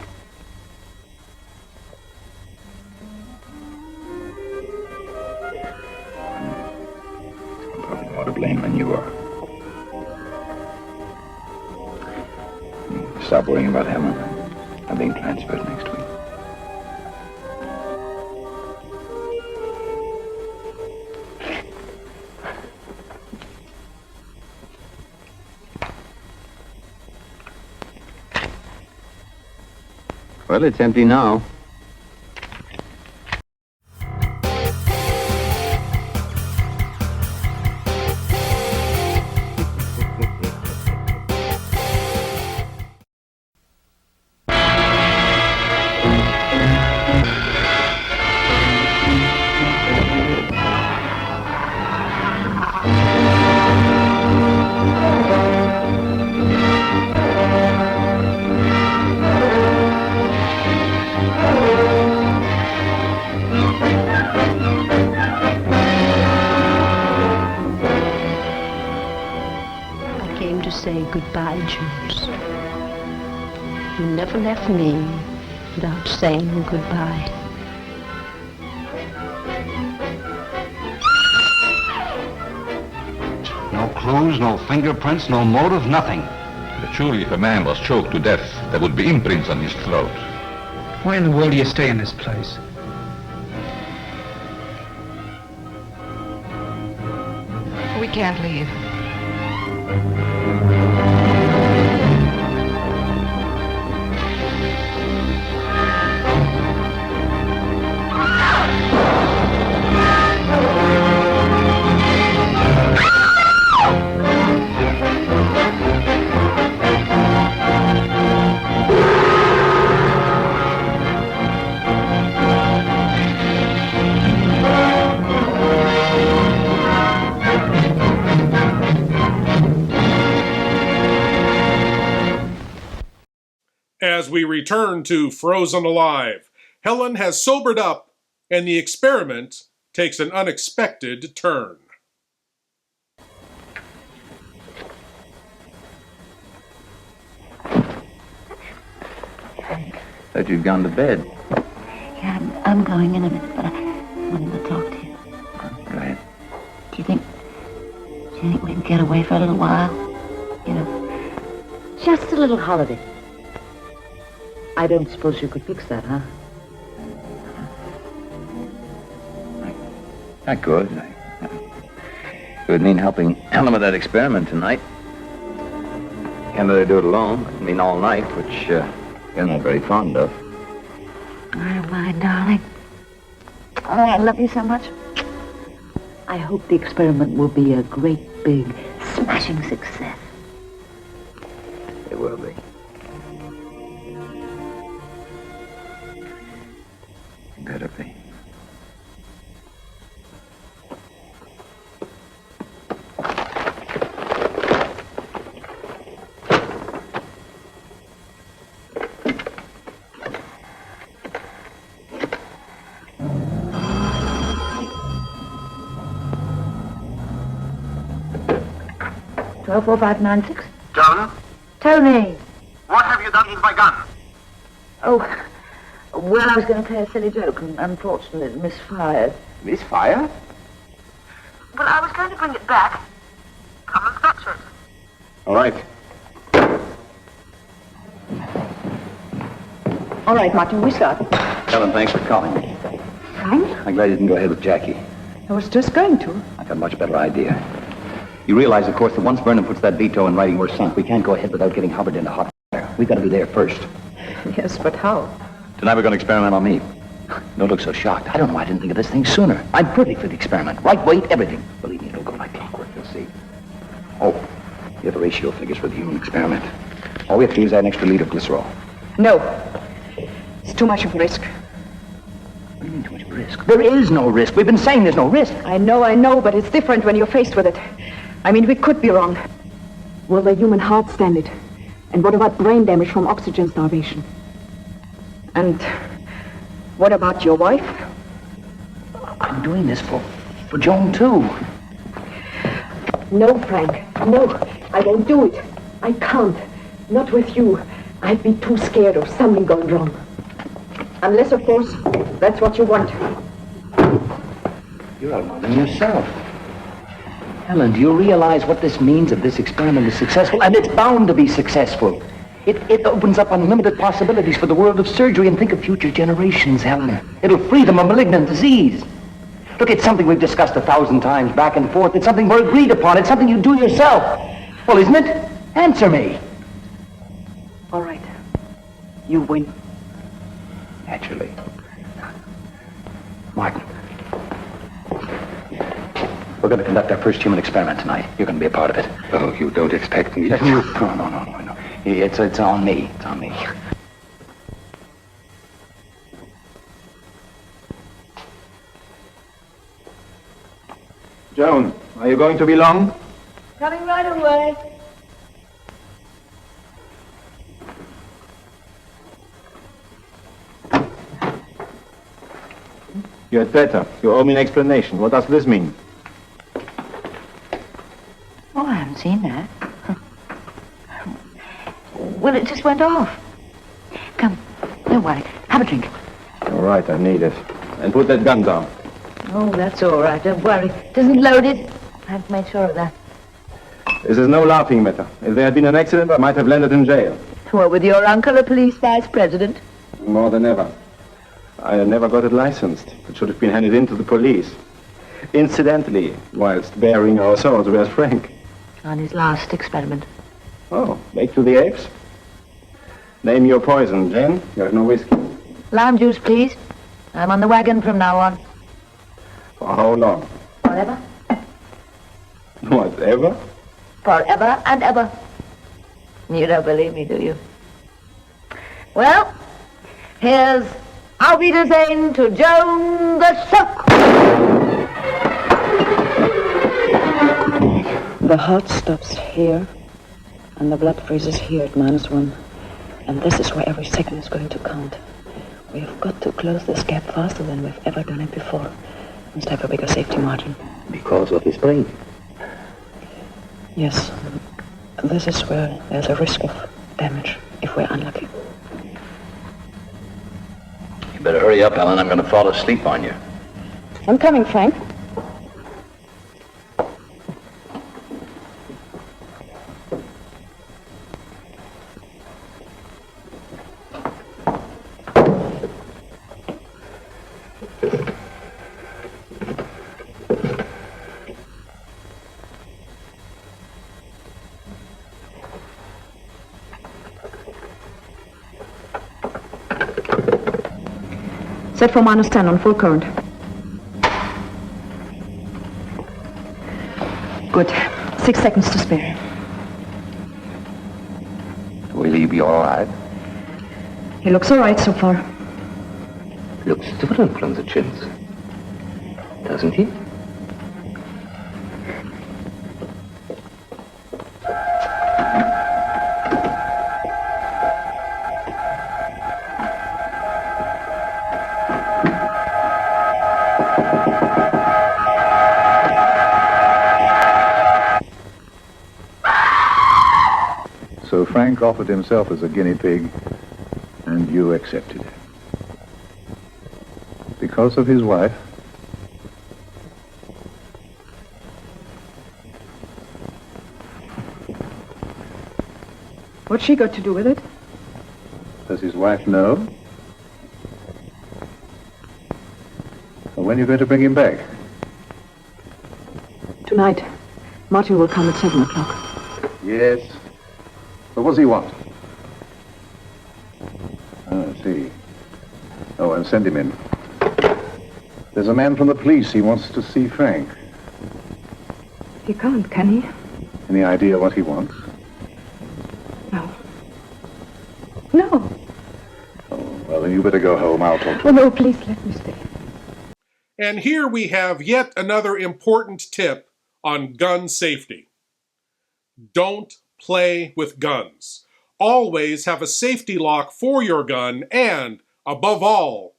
Probably more to blame than you are. Stop worrying about Helen. I'm being transferred next week. Well, it's empty now. say goodbye, Jules. You never left me without saying goodbye. No clues, no fingerprints, no motive, nothing. But surely if a man was choked to death, there would be imprints on his throat. Why in the world do you stay in this place? We can't leave. As we return to Frozen Alive, Helen has sobered up, and the experiment takes an unexpected turn. Thought you'd gone to bed. Yeah, I'm going in a minute, but I wanted to talk to you. Right. Do you think we can get away for a little while? You know, just a little holiday. I don't suppose you could fix that, huh? I could. It would mean helping Helen with that experiment tonight. Can't let her do it alone. It would mean all night, which you're not very fond of. I don't mind, darling. Oh, I love you so much. I hope the experiment will be a great, big, smashing success. It will be. It better be. Twelve 4 5 9 6. Joan, Tony. what have you done with my gun? Oh, well, I was going to play a silly joke, and unfortunately it misfired. Misfire? Well, I was going to bring it back. Come and fetch it. All right. All right, Martin, we start. Helen, thanks for calling me. Frank? I'm glad you didn't go ahead with Jackie. I was just going to. I got a much better idea. You realize, of course, that once Vernon puts that veto in writing, we're sunk. We can't go ahead without getting Hubbard into hot fire. We've got to be there first. Yes, but how? Tonight we're going to experiment on me. Don't look so shocked. I don't know why I didn't think of this thing sooner. I'm perfect for the experiment. Right weight, everything. Believe me, it'll go like clockwork. You'll see. Oh, you have the ratio figures for the human experiment. All we have to do is add an extra liter of glycerol. No. It's too much of a risk. What do you mean too much of a risk? There is no risk. We've been saying there's no risk. I know, but it's different when you're faced with it. I mean, we could be wrong. Will the human heart stand it? And what about brain damage from oxygen starvation? And what about your wife? I'm doing this for Joan, too. No, Frank. No, I won't do it. I can't. Not with you. I'd be too scared of something going wrong. Unless, of course, that's what you want. You're outlining yourself. Helen, do you realize what this means if this experiment is successful? And it's bound to be successful. It opens up unlimited possibilities for the world of surgery, and think of future generations, Helen. It'll free them of malignant disease. Look, it's something we've discussed 1,000 times back and forth. It's something we're agreed upon. It's something you do yourself. Well, isn't it? Answer me. All right. You win. Naturally. Martin. We're going to conduct our first human experiment tonight. You're going to be a part of it. Oh, you don't expect me to? No. It's on me. It's on me. Joan, are you going to be long? Coming right away. You had better. You owe me an explanation. What does this mean? Oh, I haven't seen that. Well, it just went off. Come, don't worry. Have a drink. All right, I need it. And put that gun down. Oh, that's all right. Don't worry. It isn't loaded. I've made sure of that. This is no laughing matter. If there had been an accident, I might have landed in jail. What, with your uncle a police vice president? More than ever. I never got it licensed. It should have been handed in to the police. Incidentally, whilst bearing our swords, where's Frank? On his last experiment. Oh, back to the apes? Name your poison, Jen. You have no whiskey. Lime juice, please. I'm on the wagon from now on. For how long? Forever. Whatever? Forever and ever. You don't believe me, do you? Well, here's Auf Wiedersehen to Joan the Sook. The heart stops here, and the blood freezes here at -1. And this is where every second is going to count. We've got to close this gap faster than we've ever done it before. Must have a bigger safety margin. Because of his brain. Yes. This is where there's a risk of damage if we're unlucky. You better hurry up, Ellen. I'm going to fall asleep on you. I'm coming, Frank. Set for -10 on full current. Good. 6 seconds to spare. Will he be all right? He looks all right so far. Looks different from the chins. Doesn't he? So Frank offered himself as a guinea pig, and you accepted. Because of his wife? What's she got to do with it? Does his wife know? Well, when are you going to bring him back? Tonight. Martin will come at 7 o'clock. Yes. But what does he want? Oh, I see. Oh, and send him in. There's a man from the police. He wants to see Frank. He can't, can he? Any idea what he wants? No. No. Oh, well, then you better go home. I'll talk to Oh, no, please let me stay. And here we have yet another important tip on gun safety. Don't play with guns. Always have a safety lock for your gun, and, above all,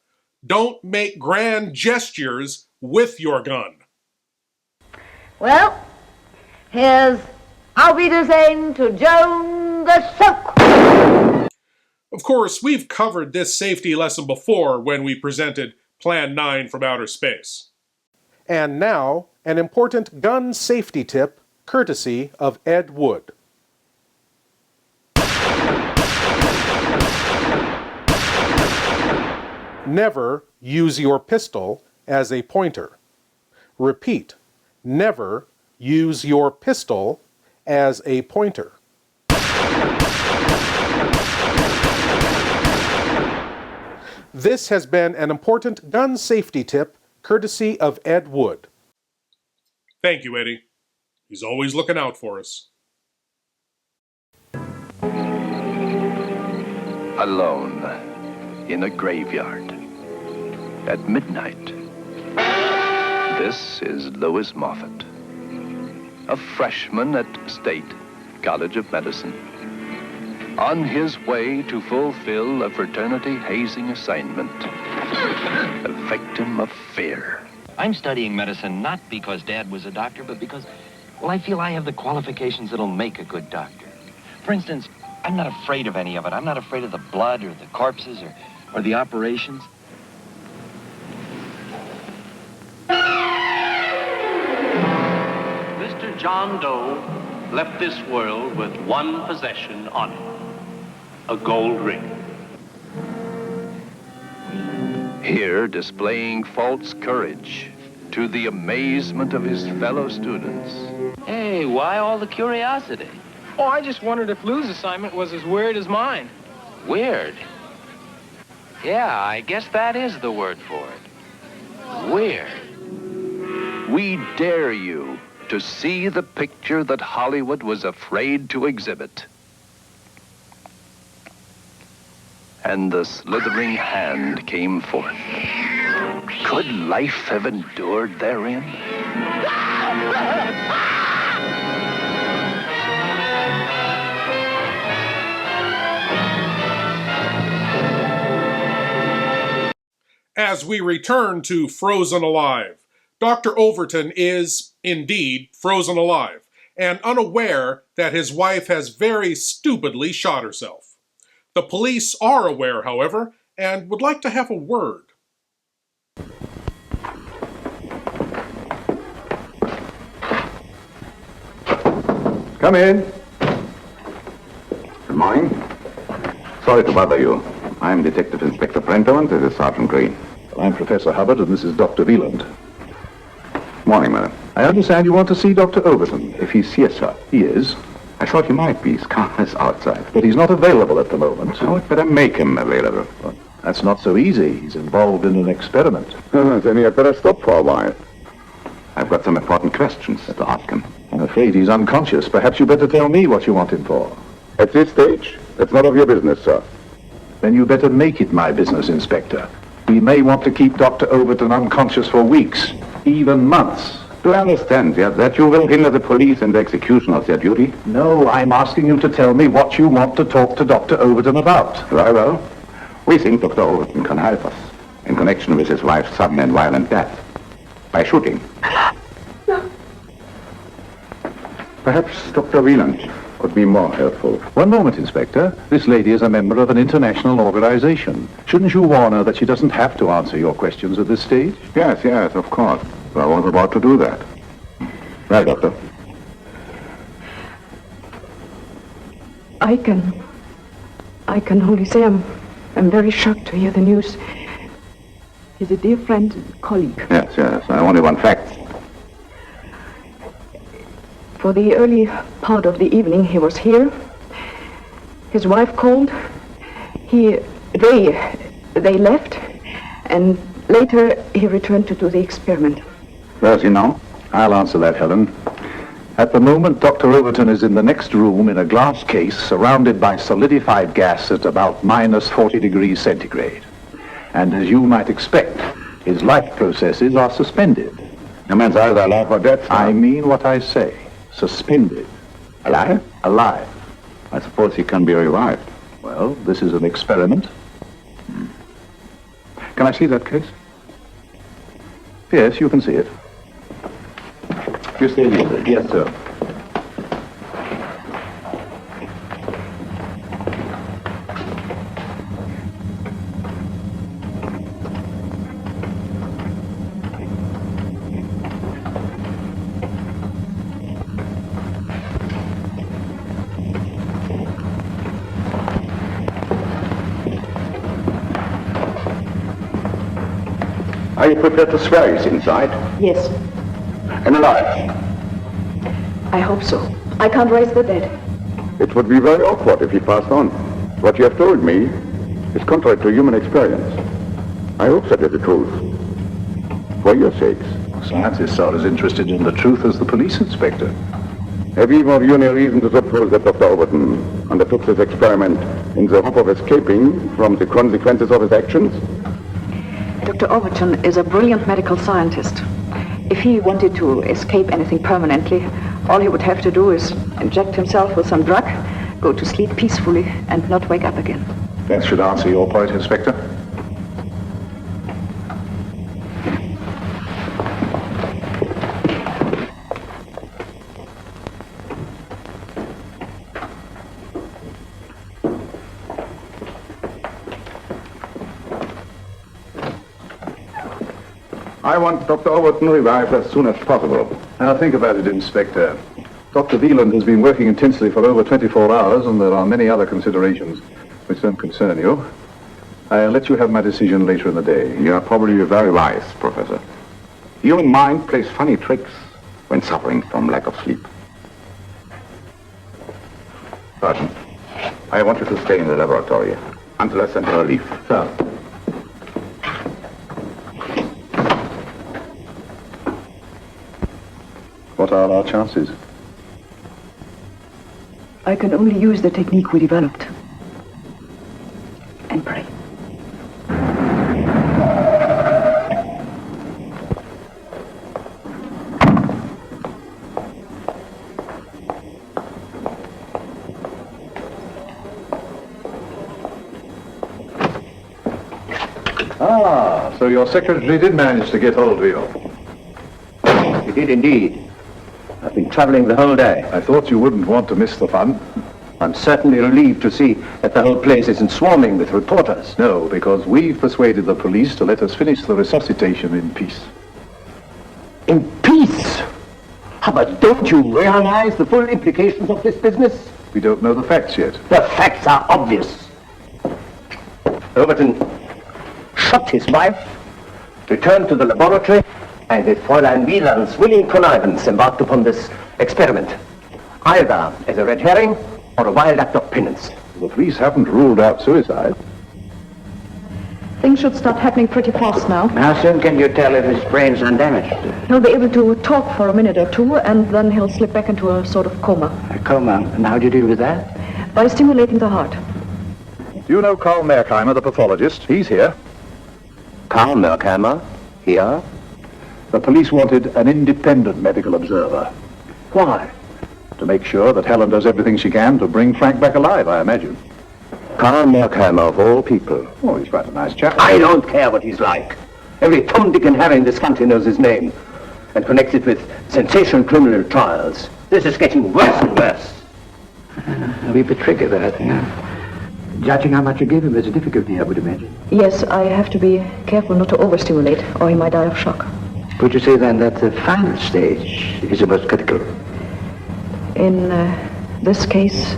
don't make grand gestures with your gun. Well, here's Auf Wiedersehen to Joan the Sook. Of course, we've covered this safety lesson before when we presented Plan 9 from Outer Space. And now, an important gun safety tip courtesy of Ed Wood. Never use your pistol as a pointer. Repeat, never use your pistol as a pointer. This has been an important gun safety tip courtesy of Ed Wood. Thank you, Eddie. He's always looking out for us. Alone in a graveyard at midnight. This is Lewis Moffat, a freshman at State College of Medicine, on his way to fulfill a fraternity hazing assignment, a victim of fear. I'm studying medicine not because Dad was a doctor, but because, well, I feel I have the qualifications that'll make a good doctor. For instance, I'm not afraid of any of it. I'm not afraid of the blood or the corpses or the operations. Mr. John Doe left this world with one possession on him, a gold ring. Here displaying false courage to the amazement of his fellow students. Hey, why all the curiosity? Oh, I just wondered if Lou's assignment was as weird as mine. Weird? Yeah, I guess that is the word for it. Weird. We dare you to see the picture that Hollywood was afraid to exhibit. And the slithering hand came forth. Could life have endured therein? As we return to Frozen Alive, Dr. Overton is, indeed, frozen alive, and unaware that his wife has very stupidly shot herself. The police are aware, however, and would like to have a word. Come in. Good morning. Sorry to bother you. I'm Detective Inspector Prento, and this is Sergeant Green. I'm Professor Hubbard, and this is Dr. Wieland. Morning, madam. I understand you want to see Dr. Overton. If he's here, sir. He is. I thought he might be. His car is outside. But he's not available at the moment. I would better make him available. Well, that's not so easy. He's involved in an experiment. Then he had better stop for a while. I've got some important questions to ask him. I'm afraid he's unconscious. Perhaps you better tell me what you want him for. At this stage, it's none of your business, sir. Then you better make it my business, Inspector. We may want to keep Dr. Overton unconscious for weeks, even months. Do I understand that you will hinder the police in the execution of their duty? No, I'm asking you to tell me what you want to talk to Dr. Overton about. Very well. We think Dr. Overton can help us in connection with his wife's sudden and violent death by shooting. Perhaps Dr. Wieland would be more helpful. One moment, Inspector. This lady is a member of an international organization. Shouldn't you warn her that she doesn't have to answer your questions at this stage? Yes, of course. I was about to do that. Well, Doctor. I can only say I'm very shocked to hear the news. He's a dear friend and colleague. Yes. I only want facts. For the early part of the evening, he was here. His wife called. They left, and later he returned to do the experiment. Where is he now? I'll answer that, Helen. At the moment, Dr. Overton is in the next room in a glass case surrounded by solidified gas at about minus 40 degrees centigrade. And as you might expect, his life processes are suspended. The man's either alive or dead, sir. I mean what I say. Suspended. Alive? Alive. I suppose he can be revived. Well, this is an experiment. Can I see that case? Yes, you can see it. You stay here. Yes, sir. Are you prepared to swear he's inside? Yes, And alive? I hope so. I can't raise the dead. It would be very awkward if he passed on. What you have told me is contrary to human experience. I hope that is the truth. For your sakes. Scientists are as interested in the truth as the police inspector. Have either of you any reason to suppose that Dr. Overton undertook this experiment in the hope of escaping from the consequences of his actions? Dr. Overton is a brilliant medical scientist. If he wanted to escape anything permanently, all he would have to do is inject himself with some drug, go to sleep peacefully, and not wake up again. That should answer your point, Inspector. I want Dr. Overton revived as soon as possible. Now think about it, Inspector. Dr. Wieland has been working intensely for over 24 hours, and there are many other considerations which don't concern you. I'll let you have my decision later in the day. You are probably very wise, Professor. The human mind plays funny tricks when suffering from lack of sleep. Sergeant, I want you to stay in the laboratory until I send her a leave. Sir. What are our chances? I can only use the technique we developed. And pray. Ah, so your secretary did manage to get hold of you. He did indeed. I've been traveling the whole day. I thought you wouldn't want to miss the fun. I'm certainly relieved to see that the whole place isn't swarming with reporters. No, because we've persuaded the police to let us finish the resuscitation in peace. In peace? But don't you realize the full implications of this business? We don't know the facts yet. The facts are obvious. Overton shot his wife, returned to the laboratory, and with Fräulein Wieland's willing connivance embarked upon this experiment, either as a red herring or a wild act of penance. The police haven't ruled out suicide. Things should start happening pretty fast now. How soon can you tell if his brain's undamaged? He'll be able to talk for a minute or two, and then he'll slip back into a sort of coma. A coma. And how do you deal with that? By stimulating the heart. Do you know Karl Merkheimer, the pathologist? He's here. Karl Merkheimer? Here? The police wanted an independent medical observer. Why? To make sure that Helen does everything she can to bring Frank back alive, I imagine. Karl Merkheimer, of all people. Oh, he's quite a nice chap. I don't care what he's like. Every Tom, Dick, and Harry in this country knows his name and connects it with sensational criminal trials. This is getting worse and worse. A wee bit tricky, that. Judging how much you gave him is a difficulty, I would imagine. Yes, I have to be careful not to overstimulate, or he might die of shock. Would you say then that the final stage is the most critical? In this case...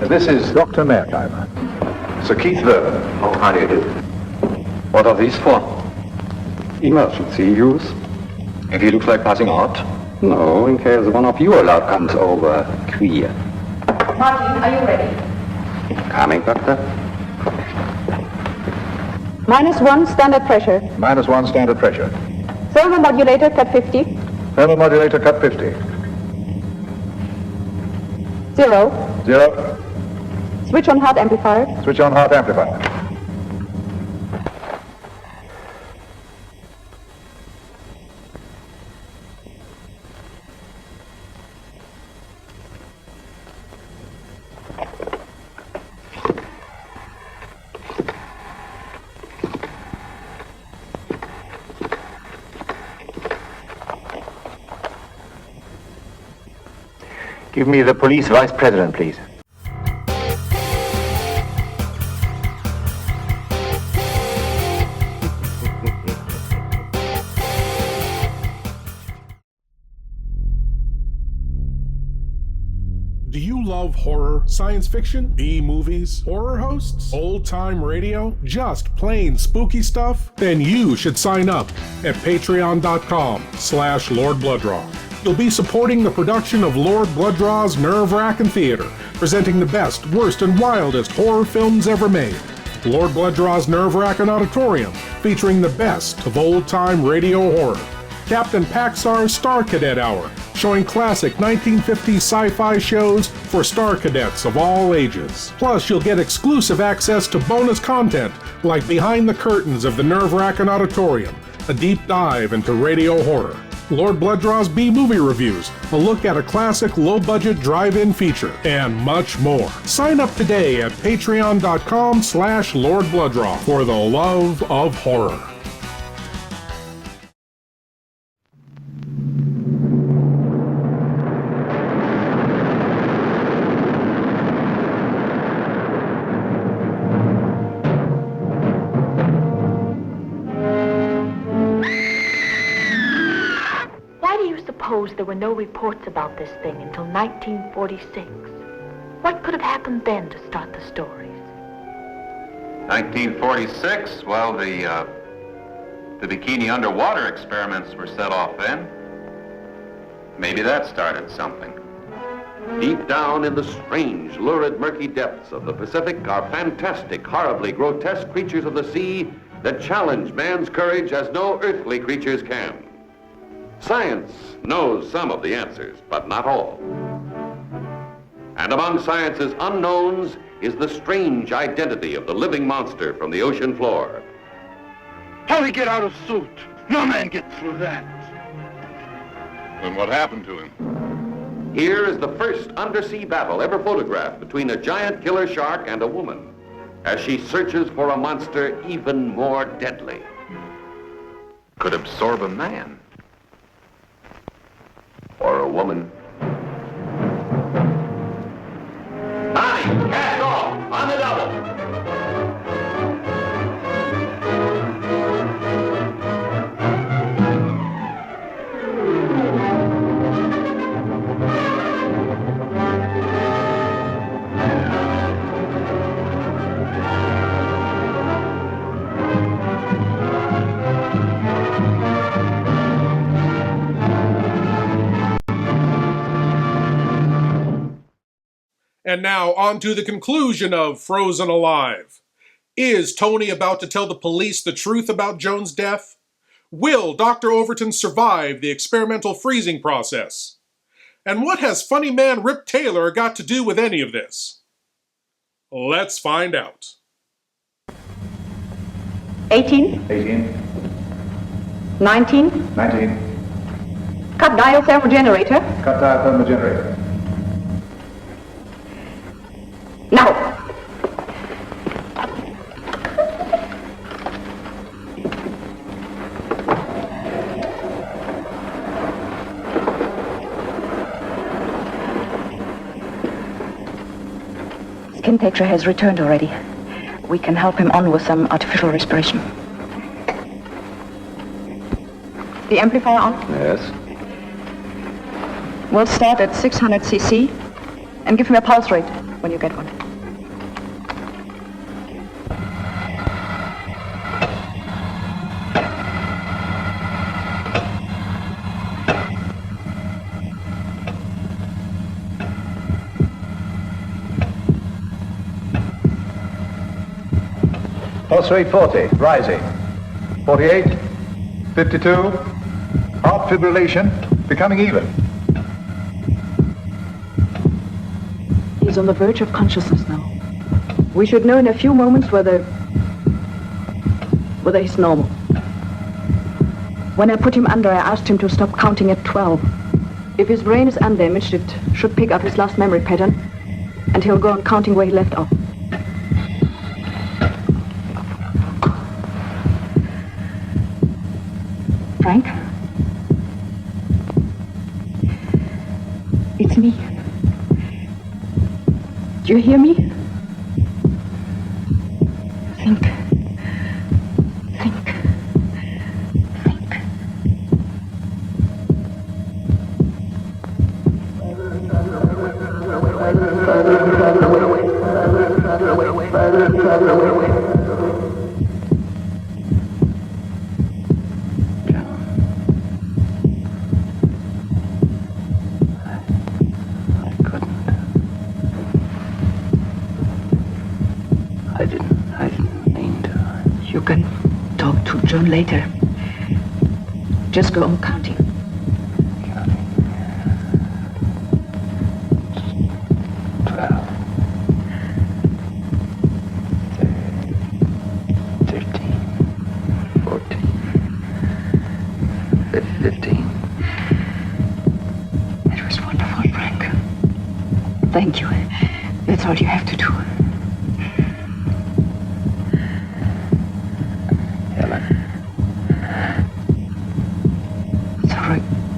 This is Dr. Merkheimer. Sir Keith Vernon. Oh, how do you do? What are these for? Emergency use. If he looks like passing out? No, in case one of your lot comes over queer. Martin, are you ready? Coming, Doctor. -1 standard pressure. -1 standard pressure. Thermal modulator cut 50. Thermal modulator cut 50. 0. 0. Switch on heart amplifier. Switch on heart amplifier. Give me the police vice president, please. Do you love horror, science fiction, B-movies, horror hosts, old-time radio, just plain spooky stuff? Then you should sign up at patreon.com/Lord Blood-Rah. You'll be supporting the production of Lord Blood-Rah's Nerve-Wrackin Theater, presenting the best, worst, and wildest horror films ever made. Lord Blood-Rah's Nerve-Wrackin Auditorium, featuring the best of old-time radio horror. Captain Paxar's Star Cadet Hour, showing classic 1950s sci-fi shows for Star Cadets of all ages. Plus, you'll get exclusive access to bonus content like Behind the Curtains of the Nerve-Wrackin Auditorium, a deep dive into radio horror. Lord Blood-Rah's B-movie reviews, a look at a classic low-budget drive-in feature, and much more. Sign up today at patreon.com/Lord Blood-Rah for the love of horror. there were no reports about this thing until 1946. What could have happened then to start the stories? 1946? Well, the bikini underwater experiments were set off then. Maybe that started something. Deep down in the strange, lurid, murky depths of the Pacific are fantastic, horribly grotesque creatures of the sea that challenge man's courage as no earthly creatures can. Science knows some of the answers, but not all. And among science's unknowns is the strange identity of the living monster from the ocean floor. How he get out of suit? No man gets through that. And what happened to him? Here is the first undersea battle ever photographed between a giant killer shark and a woman, as she searches for a monster even more deadly. Could absorb a man. Or a woman. Bonnie, cast off on the double. And now, on to the conclusion of Frozen Alive. Is Tony about to tell the police the truth about Joan's death? Will Dr. Overton survive the experimental freezing process? And what has funny man Rip Taylor got to do with any of this? Let's find out. 18. 19. 19. Cut dial thermogenerator. Cut dial thermogenerator. Now. Skin texture has returned already. We can help him on with some artificial respiration. The amplifier on? Yes. We'll start at 600 cc and give him a pulse rate when you get one. Pulse rate 40, rising. 48, 52, heart fibrillation, becoming even. He's on the verge of consciousness now. We should know in a few moments whether he's normal. When I put him under, I asked him to stop counting at 12. If his brain is undamaged, it should pick up his last memory pattern, and he'll go on counting where he left off. Frank? It's me. Do you hear me? Think. Think. Think. You can talk to John later. Just go on counting. 12, 13, 14, 15. It was wonderful, Frank. Thank you. That's all you have to do.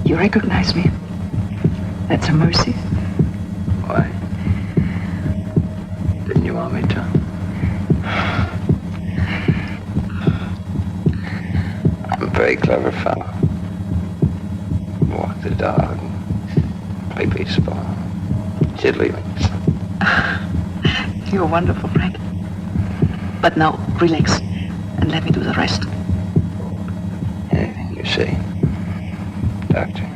You recognize me? That's a mercy. Why? Didn't you want me to? I'm a very clever fellow. Walk the dog. babies for tiddlywinks. You're wonderful, Frank. But now, relax, and let me do the rest. Anything you say, Doctor.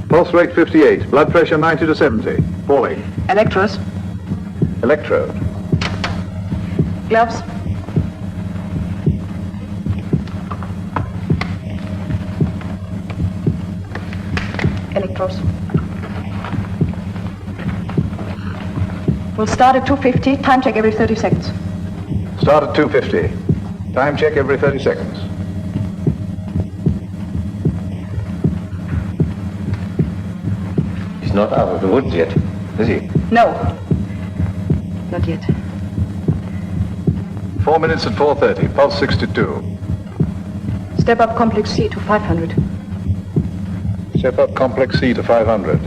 Pulse rate 58, blood pressure 90 to 70, falling. Electros, Electrode. gloves. Electros. We'll start at 250, time check every 30 seconds. Start at 250. Time check every 30 seconds. He's not out of the woods yet, is he? No, not yet. 4 minutes at 4:30, pulse 62. Step up complex C to 500. Step up complex C to 500.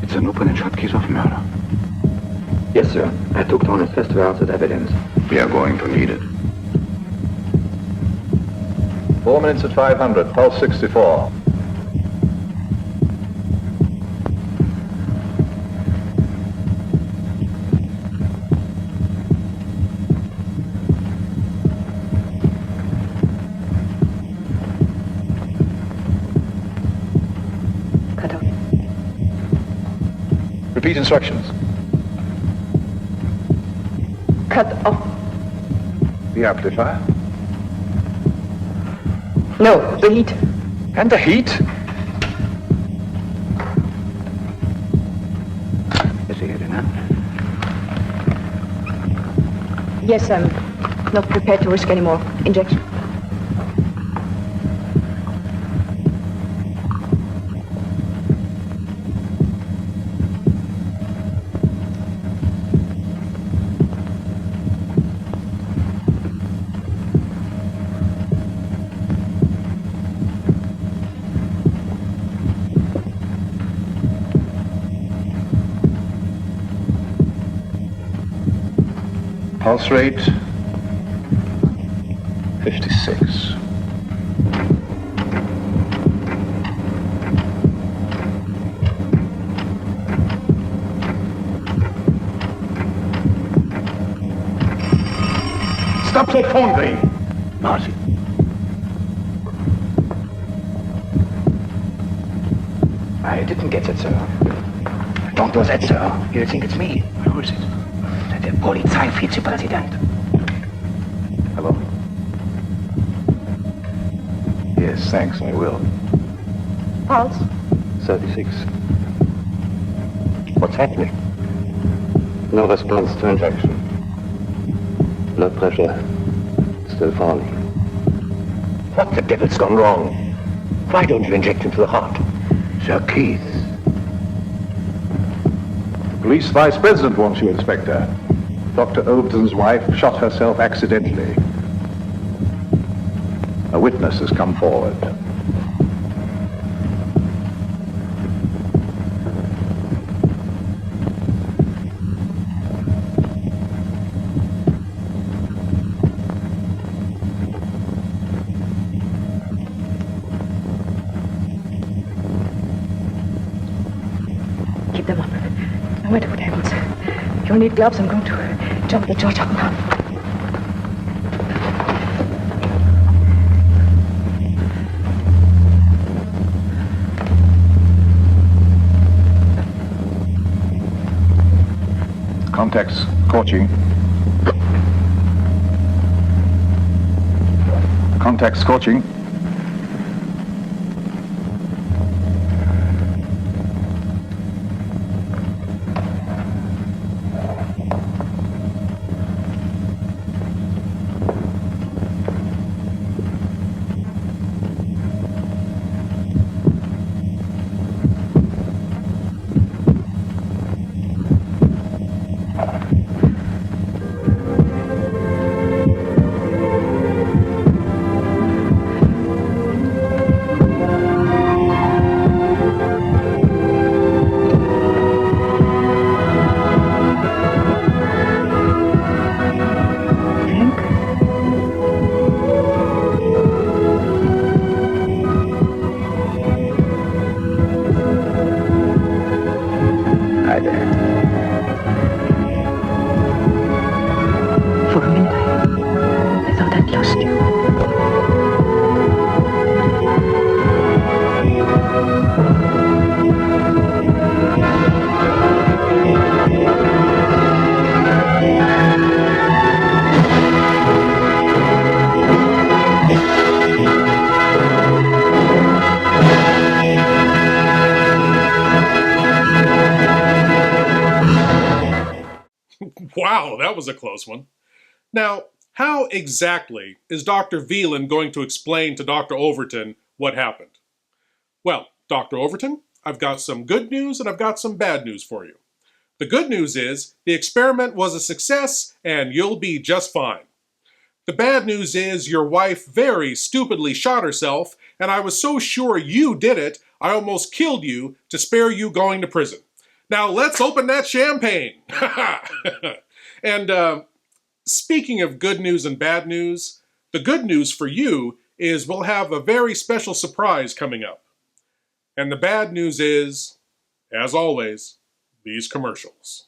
It's an open and shut case of murder. Yes, sir. I took down investigative evidence. We are going to need it. 4 minutes at 500, pulse 64. Cut out. Repeat instructions. Cut off. The amplifier. No, the heat. And the heat? Is he hitting that? Yes, I'm not prepared to risk any more. Injection. Pulse rate 56. Stop that phone, Green. Marcy. I didn't get it, sir. Don't do that, sir. You'll think it's me. Who is it? Der Polizeivizepräsident. Hello? Yes, thanks, I will. Pulse. 36. What's happening? No response to injection. Blood pressure still falling. What the devil's gone wrong? Why don't you inject into the heart? Sir Keith. Police Vice President wants you, Inspector. Dr. Overton's wife shot herself accidentally. A witness has come forward. Keep them up. No matter what happens. You'll need gloves. I'm going to jump the charge up now. Contacts scorching. Contacts scorching. that was a close one. Now, how exactly is Dr. Veland going to explain to Dr. Overton what happened? Well, Dr. Overton, I've got some good news and I've got some bad news for you. The good news is the experiment was a success and you'll be just fine. The bad news is your wife very stupidly shot herself, and I was so sure you did it, I almost killed you to spare you going to prison. Now let's open that champagne. And speaking of good news and bad news, the good news for you is we'll have a very special surprise coming up. And the bad news is, as always, these commercials.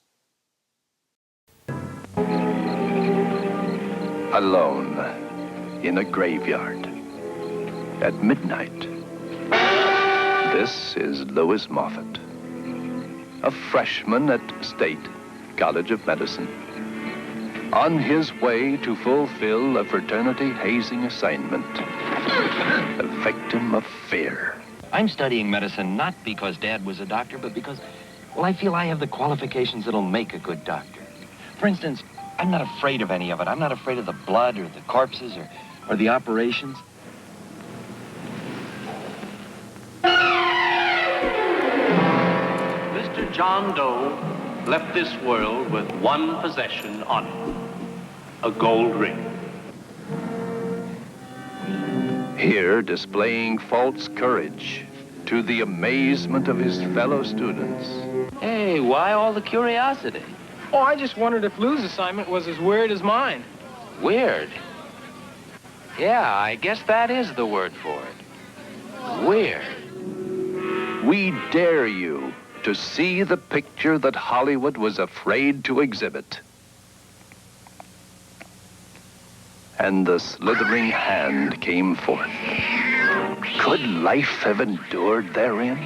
Alone in a graveyard at midnight. This is Lewis Moffat, a freshman at State College of Medicine, on his way to fulfill a fraternity hazing assignment, a victim of fear. I'm studying medicine not because Dad was a doctor, but because, well, I feel I have the qualifications that'll make a good doctor. For instance, I'm not afraid of any of it. I'm not afraid of the blood or the corpses or the operations. Mr. John Doe left this world with one possession on him, a gold ring. Here displaying false courage to the amazement of his fellow students. Hey, why all the curiosity? Oh, I just wondered if Lou's assignment was as weird as mine. Weird? Yeah, I guess that is the word for it. Weird. We dare you to see the picture that Hollywood was afraid to exhibit. And the slithering hand came forth. Could life have endured therein?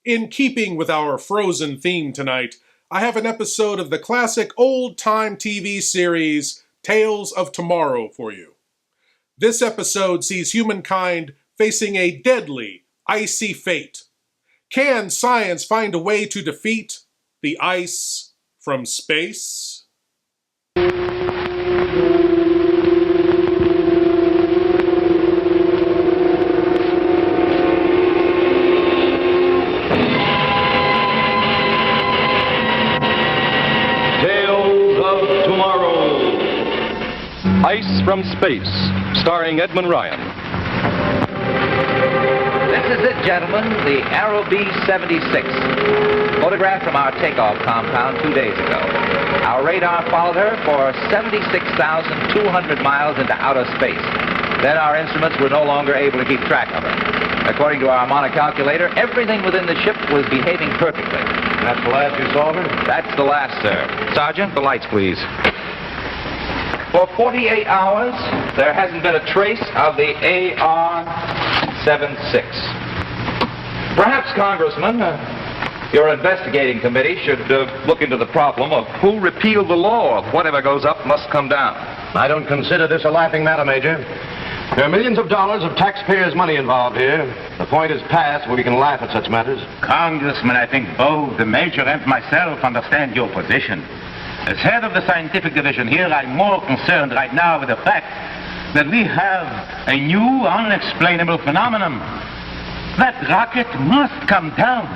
In keeping with our Frozen theme tonight, I have an episode of the classic old-time TV series Tales of Tomorrow for you. This episode sees humankind facing a deadly, icy fate. Can science find a way to defeat the ice from space? Ice from Space, starring Edmund Ryan. This is it, gentlemen, the Arrow B-76, photographed from our takeoff compound 2 days ago. Our radar followed her for 76,200 miles into outer space. Then our instruments were no longer able to keep track of her. According to our monocalculator, everything within the ship was behaving perfectly. That's the last you saw of her? That's the last, sir. Sergeant, the lights, please. For 48 hours, there hasn't been a trace of the AR-76. Perhaps, Congressman, your investigating committee should look into the problem of who repealed the law of whatever goes up must come down. I don't consider this a laughing matter, Major. There are millions of dollars of taxpayers' money involved here. The point is past where we can laugh at such matters. Congressman, I think both the Major and myself understand your position. As head of the scientific division here, I'm more concerned right now with the fact that we have a new, unexplainable phenomenon. That rocket must come down.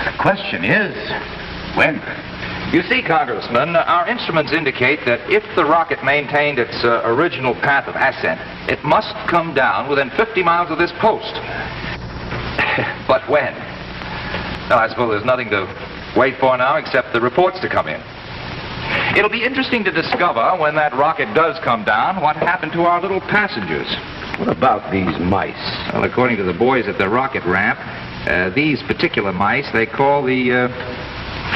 The question is, when? You see, Congressman, our instruments indicate that if the rocket maintained its original path of ascent, it must come down within 50 miles of this post. But when? Well, I suppose there's nothing to wait for now except the reports to come in. It'll be interesting to discover, when that rocket does come down, what happened to our little passengers. What about these mice? Well, according to the boys at the rocket ramp, these particular mice they call the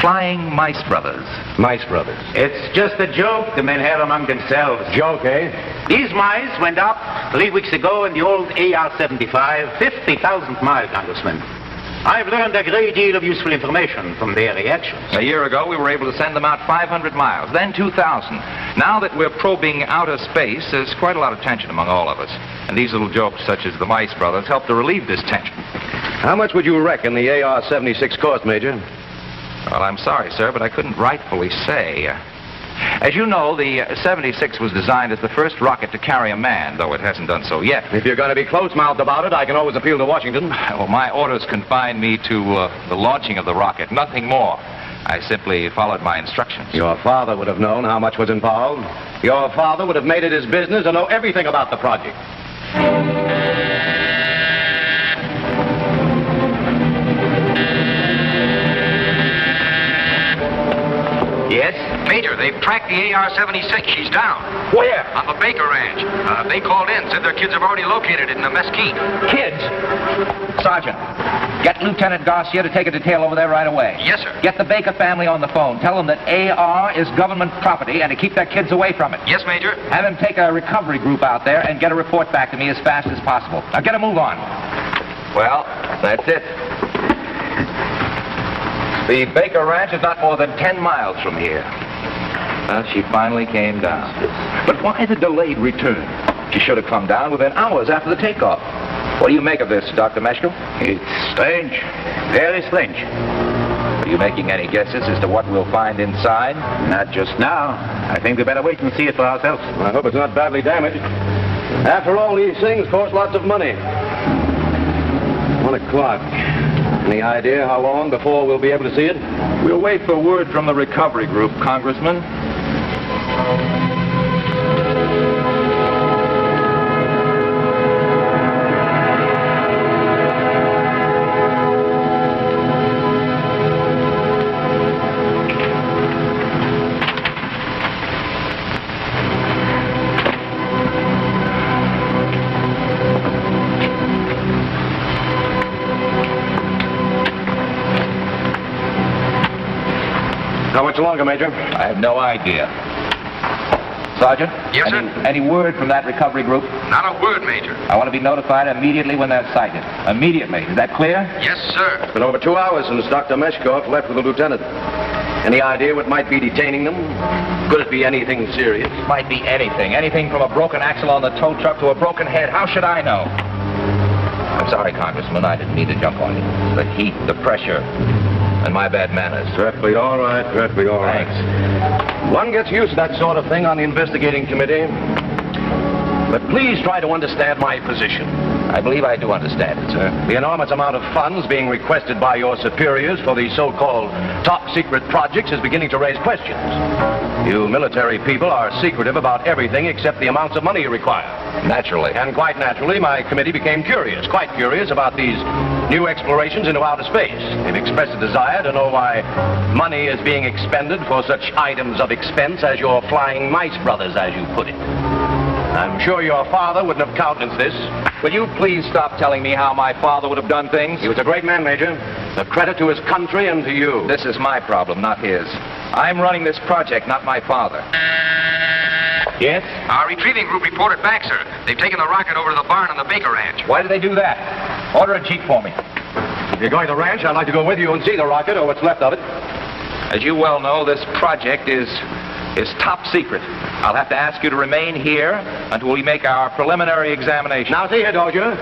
Flying Mice Brothers. Mice Brothers. It's just a joke the men have among themselves. Joke, eh? These mice went up 3 weeks ago in the old AR-75, 50,000 miles, Congressman. I've learned a great deal of useful information from their reactions. A year ago, we were able to send them out 500 miles, then 2,000. Now that we're probing outer space, there's quite a lot of tension among all of us. And these little jokes, such as the Mice Brothers, help to relieve this tension. How much would you reckon the AR-76 cost, Major? Well, I'm sorry, sir, but I couldn't rightfully say. As you know, the 76 was designed as the first rocket to carry a man, though it hasn't done so yet. If you're going to be close-mouthed about it, I can always appeal to Washington. Well, my orders confined me to the launching of the rocket, nothing more. I simply followed my instructions. Your father would have known how much was involved. Your father would have made it his business to know everything about the project. Yes? Major, they've tracked the AR-76. She's down. Where? On the Baker Ranch. They called in, said their kids have already located it in the mesquite. Kids? Sergeant, get Lieutenant Garcia to take a detail over there right away. Yes, sir. Get the Baker family on the phone. Tell them that AR is government property and to keep their kids away from it. Yes, Major. Have them take a recovery group out there and get a report back to me as fast as possible. Now get a move on. Well, that's it. The Baker Ranch is not more than 10 miles from here. Well, she finally came down. But why the delayed return? She should have come down within hours after the takeoff. What do you make of this, Dr. Meshko? It's strange. Very strange. Are you making any guesses as to what we'll find inside? Not just now. I think we better wait and see it for ourselves. I hope it's not badly damaged. After all, these things cost lots of money. 1 o'clock. Any idea how long before we'll be able to see it? We'll wait for word from the recovery group, Congressman. How much longer, Major? I have no idea. Sergeant? Yes, sir? Any word from that recovery group? Not a word, Major. I want to be notified immediately when they're sighted. Immediately. Is that clear? Yes, sir. It's been over 2 hours since Dr. Meshkoff left with the lieutenant. Any idea what might be detaining them? Could it be anything serious? Might be anything. Anything from a broken axle on the tow truck to a broken head. How should I know? I'm sorry, Congressman. I didn't mean to jump on you. The heat, the pressure, and my bad manners. Perfectly all right, perfectly all right. Thanks. One gets used to that sort of thing on the investigating committee. But please try to understand my position. I believe I do understand it, sir. The enormous amount of funds being requested by your superiors for these so-called top-secret projects is beginning to raise questions. You military people are secretive about everything except the amounts of money you require. Naturally. And quite naturally, my committee became curious, quite curious about these new explorations into outer space. They've expressed a desire to know why money is being expended for such items of expense as your flying mice brothers, as you put it. I'm sure your father wouldn't have countenanced this. Will you please stop telling me how my father would have done things? He was a great man, Major. A credit to his country and to you. This is my problem, not his. I'm running this project, not my father. Yes? Our retrieving group reported back, sir. They've taken the rocket over to the barn on the Baker Ranch. Why did they do that? Order a jeep for me. If you're going to the ranch, I'd like to go with you and see the rocket or what's left of it. As you well know, this project is top secret. I'll have to ask you to remain here until we make our preliminary examination. Now, see here, Dozier.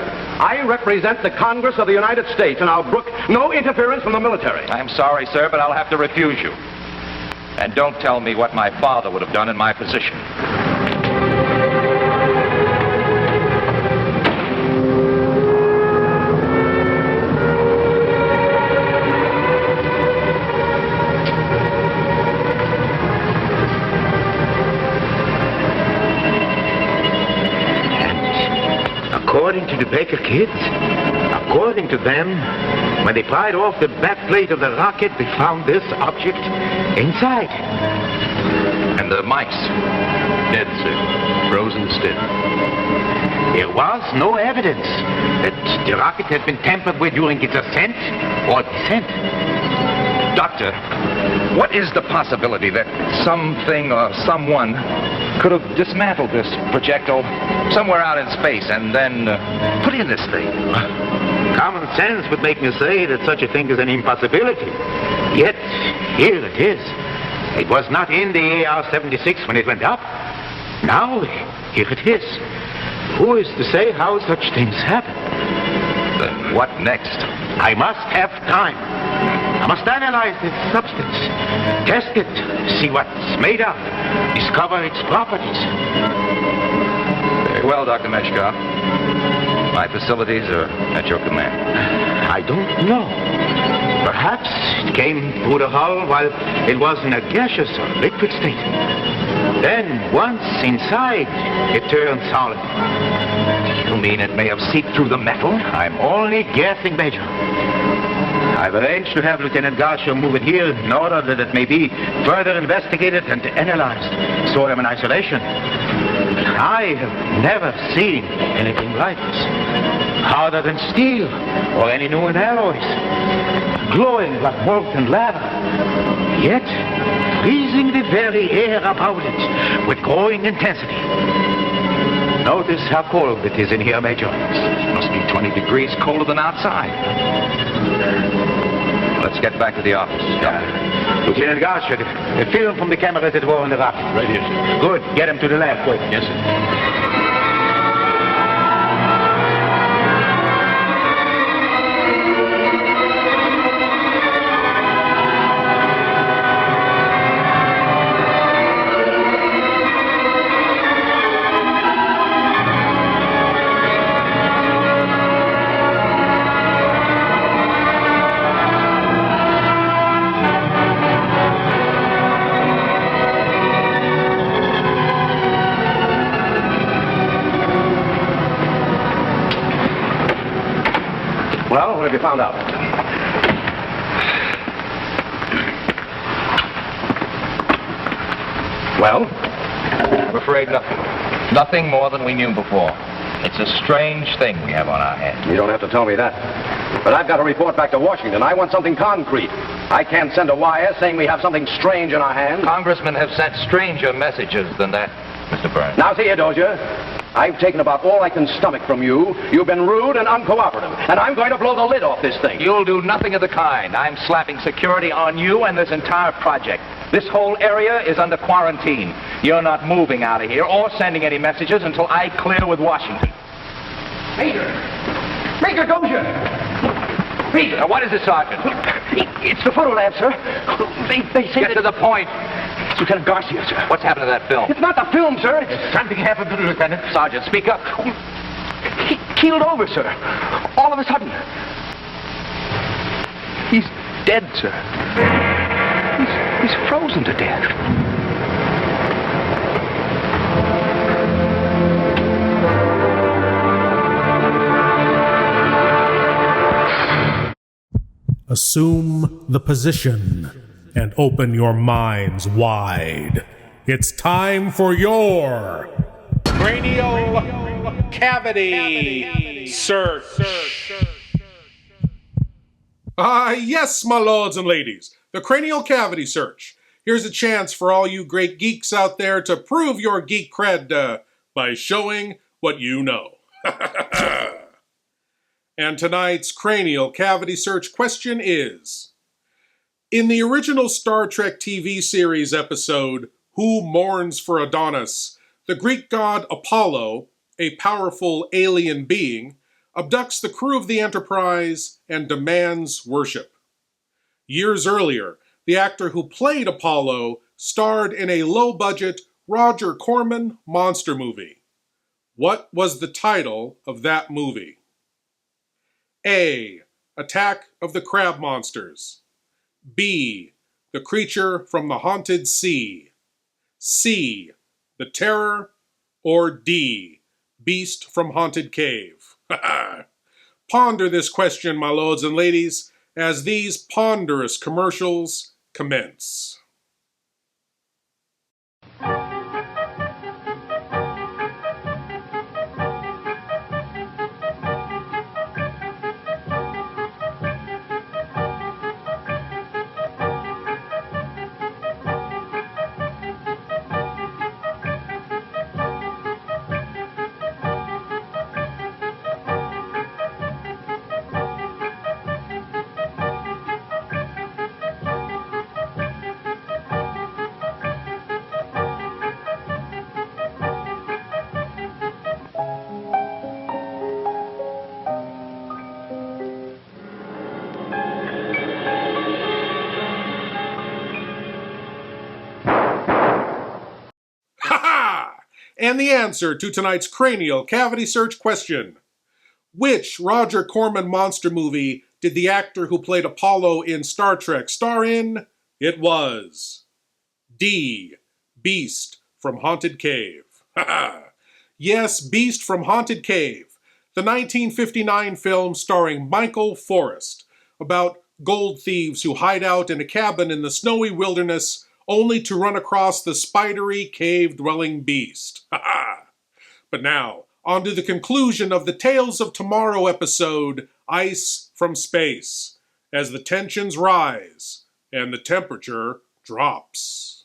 I represent the Congress of the United States, and I'll brook no interference from the military. I'm sorry, sir, but I'll have to refuse you. And don't tell me what my father would have done in my position. According to the Baker kids, according to them, when they pried off the backplate of the rocket, they found this object inside. And the mice? Dead, sir. Frozen still. There was no evidence that the rocket had been tampered with during its ascent or descent. Doctor, what is the possibility that something or someone could have dismantled this projectile somewhere out in space and then put in this thing? Common sense would make me say that such a thing is an impossibility. Yet, here it is. It was not in the AR-76 when it went up. Now, here it is. Who is to say how such things happen? Then what next? I must have time. I must analyze its substance, test it, see what it's made of, discover its properties. Very well, Dr. Metchkov. My facilities are at your command. I don't know. Perhaps it came through the hull while it was in a gaseous or liquid state. Then, once inside, it turned solid. You mean it may have seeped through the metal? I'm only guessing, Major. I've arranged to have Lieutenant Garcia move it here in order that it may be further investigated and analyzed. So I'm in isolation. I have never seen anything like this. Harder than steel or any known alloys. Glowing like molten lava. Yet freezing the very air about it with growing intensity. Notice how cold it is in here, Major. It must be 20 degrees colder than outside. Let's get back to the office. Lieutenant Garcia, the film from the cameras that were in the rocket. Right here, sir. Good. Get him to the lab, quick. Yes, sir. Well, what have you found out? Well? I'm afraid nothing. Nothing more than we knew before. It's a strange thing we have on our hands. You don't have to tell me that. But I've got to report back to Washington. I want something concrete. I can't send a wire saying we have something strange in our hands. Congressmen have sent stranger messages than that, Mr. Burns. Now, Theodosia, I've taken about all I can stomach from you. You've been rude and uncooperative, and I'm going to blow the lid off this thing. You'll do nothing of the kind. I'm slapping security on you and this entire project. This whole area is under quarantine. You're not moving out of here or sending any messages until I clear with Washington. Major Dozier! Major! Now, what is it, Sergeant? It's the photo lab, sir. They say Get to the point. It's Lieutenant Garcia, sir. What's happened to that film? It's not the film, sir. Something happened to the lieutenant. Sergeant, speak up. He keeled over, sir. All of a sudden. He's dead, sir. He's frozen to death. Assume the position and open your minds wide. It's time for your cranial cavity search. Yes, my lords and ladies, the cranial cavity search. Here's a chance for all you great geeks out there to prove your geek cred by showing what you know. And tonight's cranial cavity search question is, in the original Star Trek TV series episode, Who Mourns for Adonis, the Greek god Apollo, a powerful alien being, abducts the crew of the Enterprise and demands worship. Years earlier, the actor who played Apollo starred in a low-budget Roger Corman monster movie. What was the title of that movie? A. Attack of the Crab Monsters. B. The Creature from the Haunted Sea. C. The Terror. Or D. Beast from Haunted Cave. Ponder this question, my lords and ladies, as these ponderous commercials commence. And the answer to tonight's cranial cavity search question. Which Roger Corman monster movie did the actor who played Apollo in Star Trek star in? It was D. Beast from Haunted Cave. Yes, Beast from Haunted Cave, the 1959 film starring Michael Forrest, about gold thieves who hide out in a cabin in the snowy wilderness only to run across the spidery cave-dwelling beast. But now, on to the conclusion of the Tales of Tomorrow episode, Ice from Space, as the tensions rise and the temperature drops.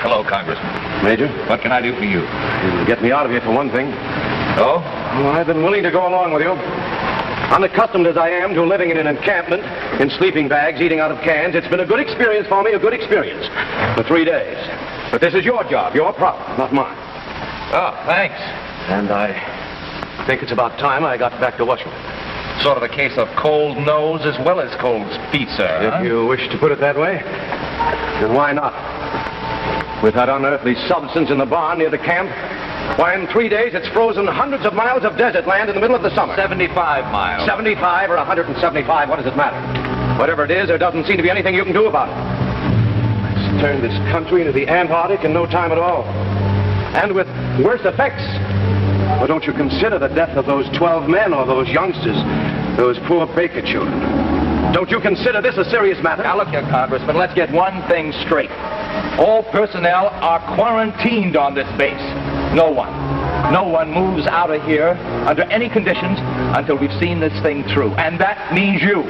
Hello, Congressman. Major? What can I do for you? You'll get me out of here for one thing. Oh? Well, I've been willing to go along with you. Unaccustomed as I am to living in an encampment, in sleeping bags, eating out of cans, it's been a good experience for me, a good experience. For 3 days. But this is your job, your problem, not mine. Oh, thanks. And I think it's about time I got back to Washington. Sort of a case of cold nose as well as cold feet, sir. If you wish to put it that way, then why not? With that unearthly substance in the barn near the camp, why, in 3 days, it's frozen hundreds of miles of desert land in the middle of the summer. 75 miles. 75 or 175, what does it matter? Whatever it is, there doesn't seem to be anything you can do about it. It's turned this country into the Antarctic in no time at all. And with worse effects. Well, don't you consider the death of those 12 men or those youngsters, those poor Baker children? Don't you consider this a serious matter? Now, look here, Congressman, let's get one thing straight. All personnel are quarantined on this base. No one moves out of here under any conditions until we've seen this thing through. And that means you.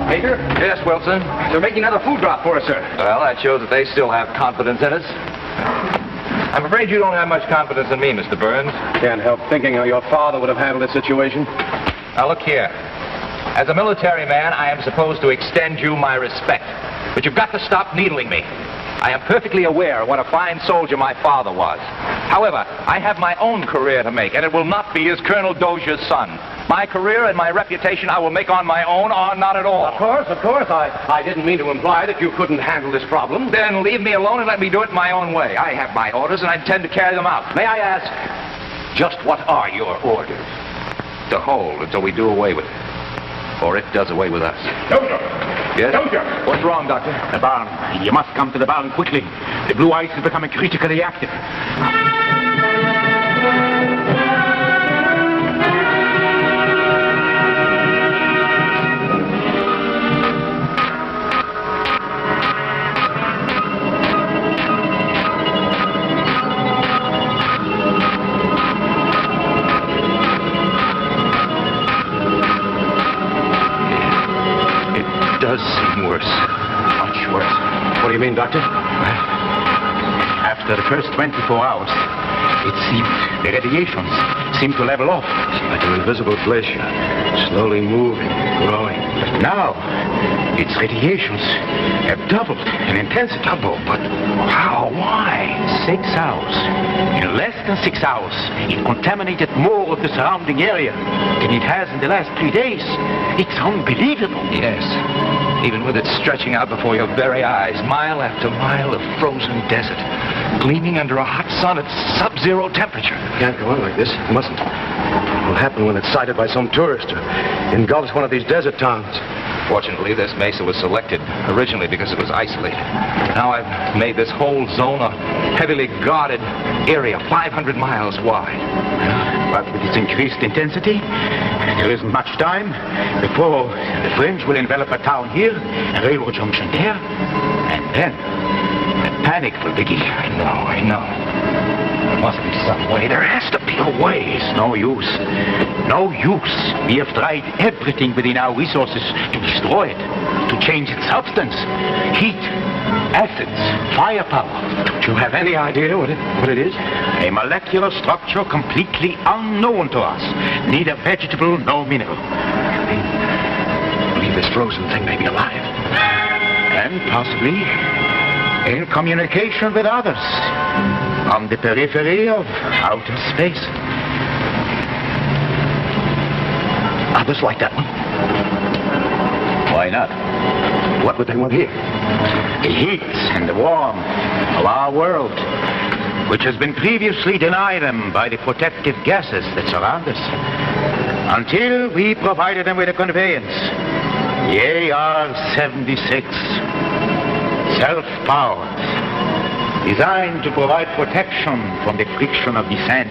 Major? Yes, Wilson? They're making another food drop for us, sir. Well, that shows that they still have confidence in us. I'm afraid you don't have much confidence in me, Mr. Burns. Can't help thinking how your father would have handled this situation. Now, look here. As a military man, I am supposed to extend you my respect. But you've got to stop needling me. I am perfectly aware of what a fine soldier my father was. However, I have my own career to make, and it will not be as Colonel Dozier's son. My career and my reputation I will make on my own or not at all. Of course. I didn't mean to imply that you couldn't handle this problem. Then leave me alone and let me do it my own way. I have my orders, and I intend to carry them out. May I ask, just what are your orders? To hold until we do away with it. Or it does away with us. Doctor! Yes? Doctor! What's wrong, Doctor? The barn. You must come to the barn quickly. The blue ice is becoming critically active. Does seem worse. Much worse. What do you mean, Doctor? After the first 24 hours, it seemed the radiations seemed to level off. It's like an invisible glacier, slowly moving, growing. But now, its radiations have doubled in intensity. But how? Why? 6 hours. In less than 6 hours, it contaminated more of the surrounding area than it has in the last 3 days. It's unbelievable. Yes. Even with it stretching out before your very eyes, mile after mile of frozen desert, gleaming under a hot sun at sub-zero temperature. Can't go on like this. It mustn't. It'll happen when it's sighted by some tourist or engulfs one of these desert towns. Fortunately, this mesa was selected originally because it was isolated. Now I've made this whole zone a heavily guarded area, 500 miles wide. But with its increased intensity, there isn't much time before the French will envelop a town here, a railroad junction there, and then the panic will begin. I know. There must be some way. There has to be a way. It's no use. No use. We have tried everything within our resources to destroy it, to change its substance, heat, acids, firepower. Don't you have any idea what it is? A molecular structure completely unknown to us. Neither vegetable nor mineral. I believe this frozen thing may be alive. And and possibly in communication with others on the periphery of outer space. Others like that one? Why not? What would they want here? The heat and the warmth of our world, which has been previously denied them by the protective gases that surround us, until we provided them with a conveyance, the AR-76, self-powered, designed to provide protection from the friction of descent.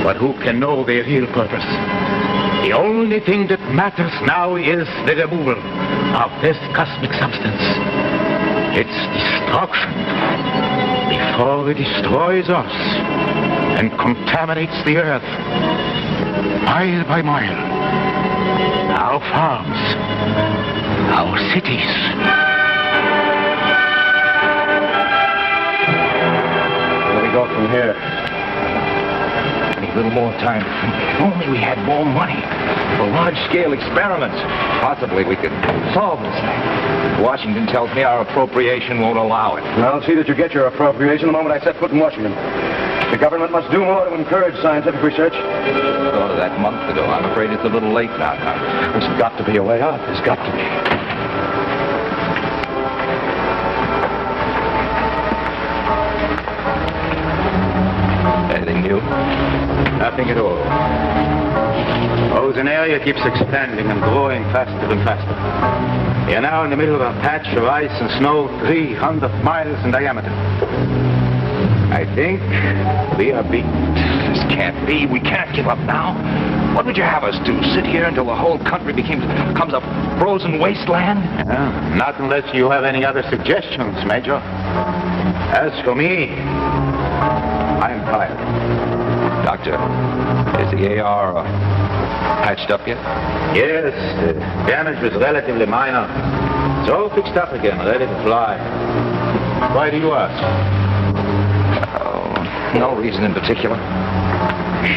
But who can know their real purpose? The only thing that matters now is the removal of this cosmic substance, its destruction, before it destroys us and contaminates the earth, mile by mile, our farms, our cities. Where do we go from here? Need a little more time. If only we had more money for large-scale experiments. Possibly we could solve this thing. Washington tells me our appropriation won't allow it. I'll see that you get your appropriation the moment I set foot in Washington. The government must do more to encourage scientific research. Thought of that month ago. I'm afraid it's a little late now, Congress. There's got to be a way out. There's got to be. Anything new? Nothing at all. Ozone area keeps expanding and growing faster and faster. We are now in the middle of a patch of ice and snow 300 miles in diameter. I think we are beaten. This can't be. We can't give up now. What would you have us do? Sit here until the whole country becomes a frozen wasteland? Not unless you have any other suggestions, Major. As for me, I'm tired. Doctor, is the AR patched up yet? Yes, the damage was relatively minor. It's all fixed up again, ready to fly. Why do you ask? Oh, no reason in particular.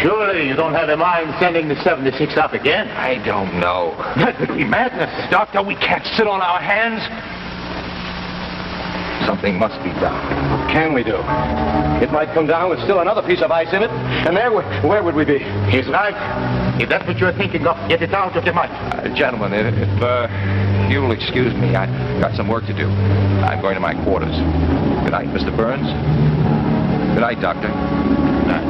Surely you don't have in mind sending the 76 up again? I don't know. That would be madness. Doctor, we can't sit on our hands. Something must be done. What can we do? It might come down with still another piece of ice in it, and there, where would we be? He's right. If that's what you're thinking of, get it out of your mind. Gentlemen, if you'll excuse me, I've got some work to do. I'm going to my quarters. Good night, Mr. Burns. Good night, Doctor. Good night.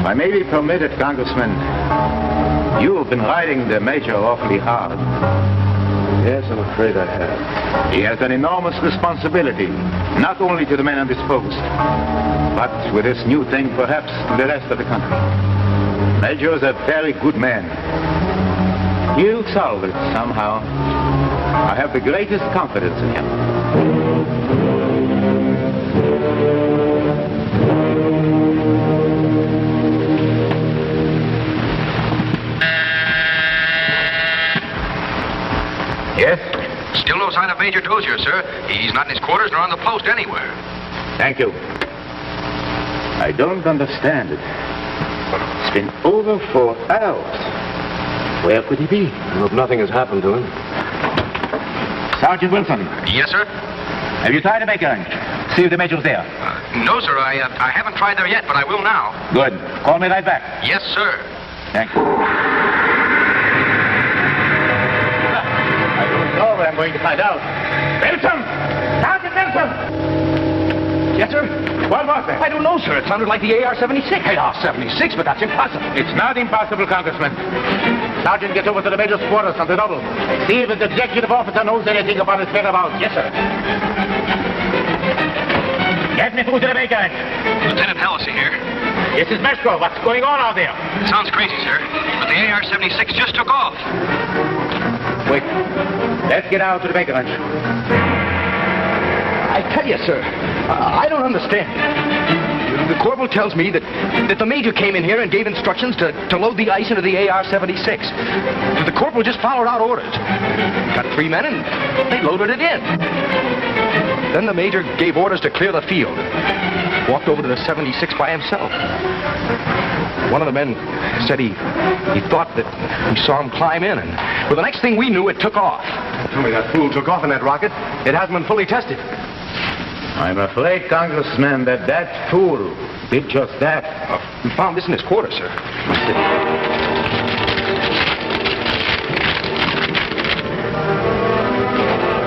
If I may be permitted, Congressman, you've been riding the Major awfully hard. Yes, I'm afraid I have. He has an enormous responsibility, not only to the men on this post, but with this new thing, perhaps to the rest of the country. Major is a very good man. He'll solve it somehow. I have the greatest confidence in him. Yes? Still no sign of Major Dozier, sir. He's not in his quarters nor on the post anywhere. Thank you. I don't understand it. It's been over 4 hours. Where could he be? I hope nothing has happened to him. Sergeant Wilson. Yes, sir? Have you tried to make a see if the Major's there? No, sir. I haven't tried there yet, but I will now. Good. Call me right back. Yes, sir. Thank you. I don't know, but I'm going to find out. Wilson! Sergeant Wilson! Yes, sir? What was that? I don't know, sir. It sounded like the AR-76. AR-76, but that's impossible. It's not impossible, Congressman. Sergeant, get over to the Major's quarters on the double. See if his executive officer knows anything about his whereabouts. Yes, sir. Get me through to the Major. Lieutenant Hallisey here. This is Mesco. What's going on out there? Sounds crazy, sir, but the AR-76 just took off. Wait. Let's get out to the Baker Ranch. I tell you, sir, I don't understand. The corporal tells me that the Major came in here and gave instructions to load the ice into the AR-76. The corporal just followed out orders. Got 3 men and they loaded it in. Then the Major gave orders to clear the field. Walked over to the 76 by himself. One of the men said he thought that he saw him climb in, and well, the next thing we knew, it took off. Tell me that fool took off in that rocket. It hasn't been fully tested. I'm afraid, Congressman, that fool did just that. We found this in his quarters, sir.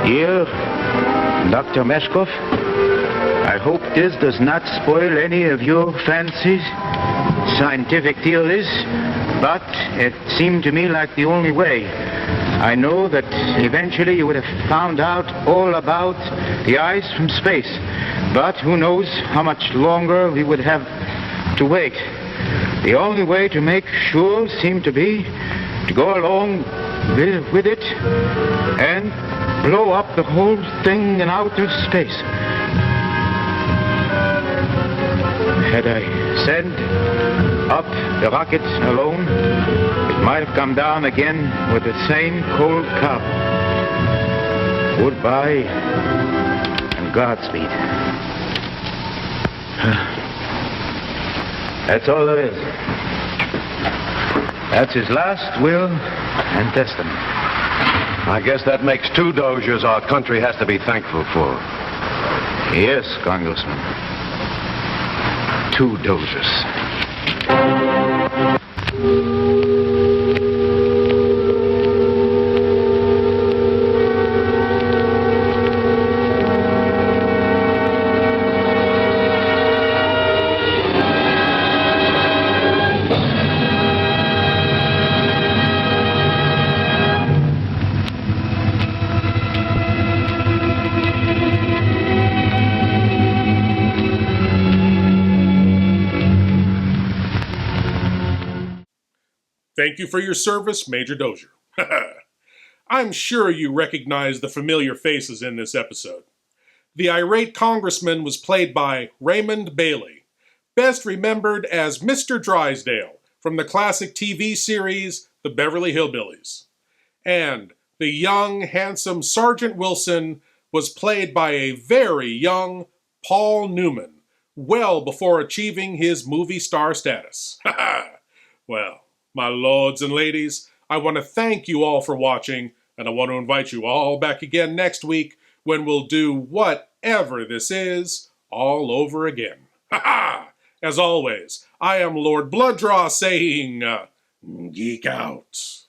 Here, Dr. Meshkov, I hope this does not spoil any of your fancies, scientific theories, but it seemed to me like the only way. I know that eventually you would have found out all about the ice from space, but who knows how much longer we would have to wait. The only way to make sure seemed to be to go along with it and blow up the whole thing in outer space. Had I sent up the rocket alone, it might have come down again with the same cold cup. Goodbye and Godspeed. That's all there is. That's his last will and testament. I guess that makes 2 Dozers our country has to be thankful for. Yes, Congressman. 2 Dozers. Thank you for your service, Major Dozier. I'm sure you recognize the familiar faces in this episode. The irate congressman was played by Raymond Bailey, best remembered as Mr. Drysdale from the classic TV series The Beverly Hillbillies. And the young, handsome Sergeant Wilson was played by a very young Paul Newman, well before achieving his movie star status. Well, my lords and ladies, I want to thank you all for watching, and I want to invite you all back again next week when we'll do whatever this is all over again. As always, I am Lord Blood-Rah saying, geek out.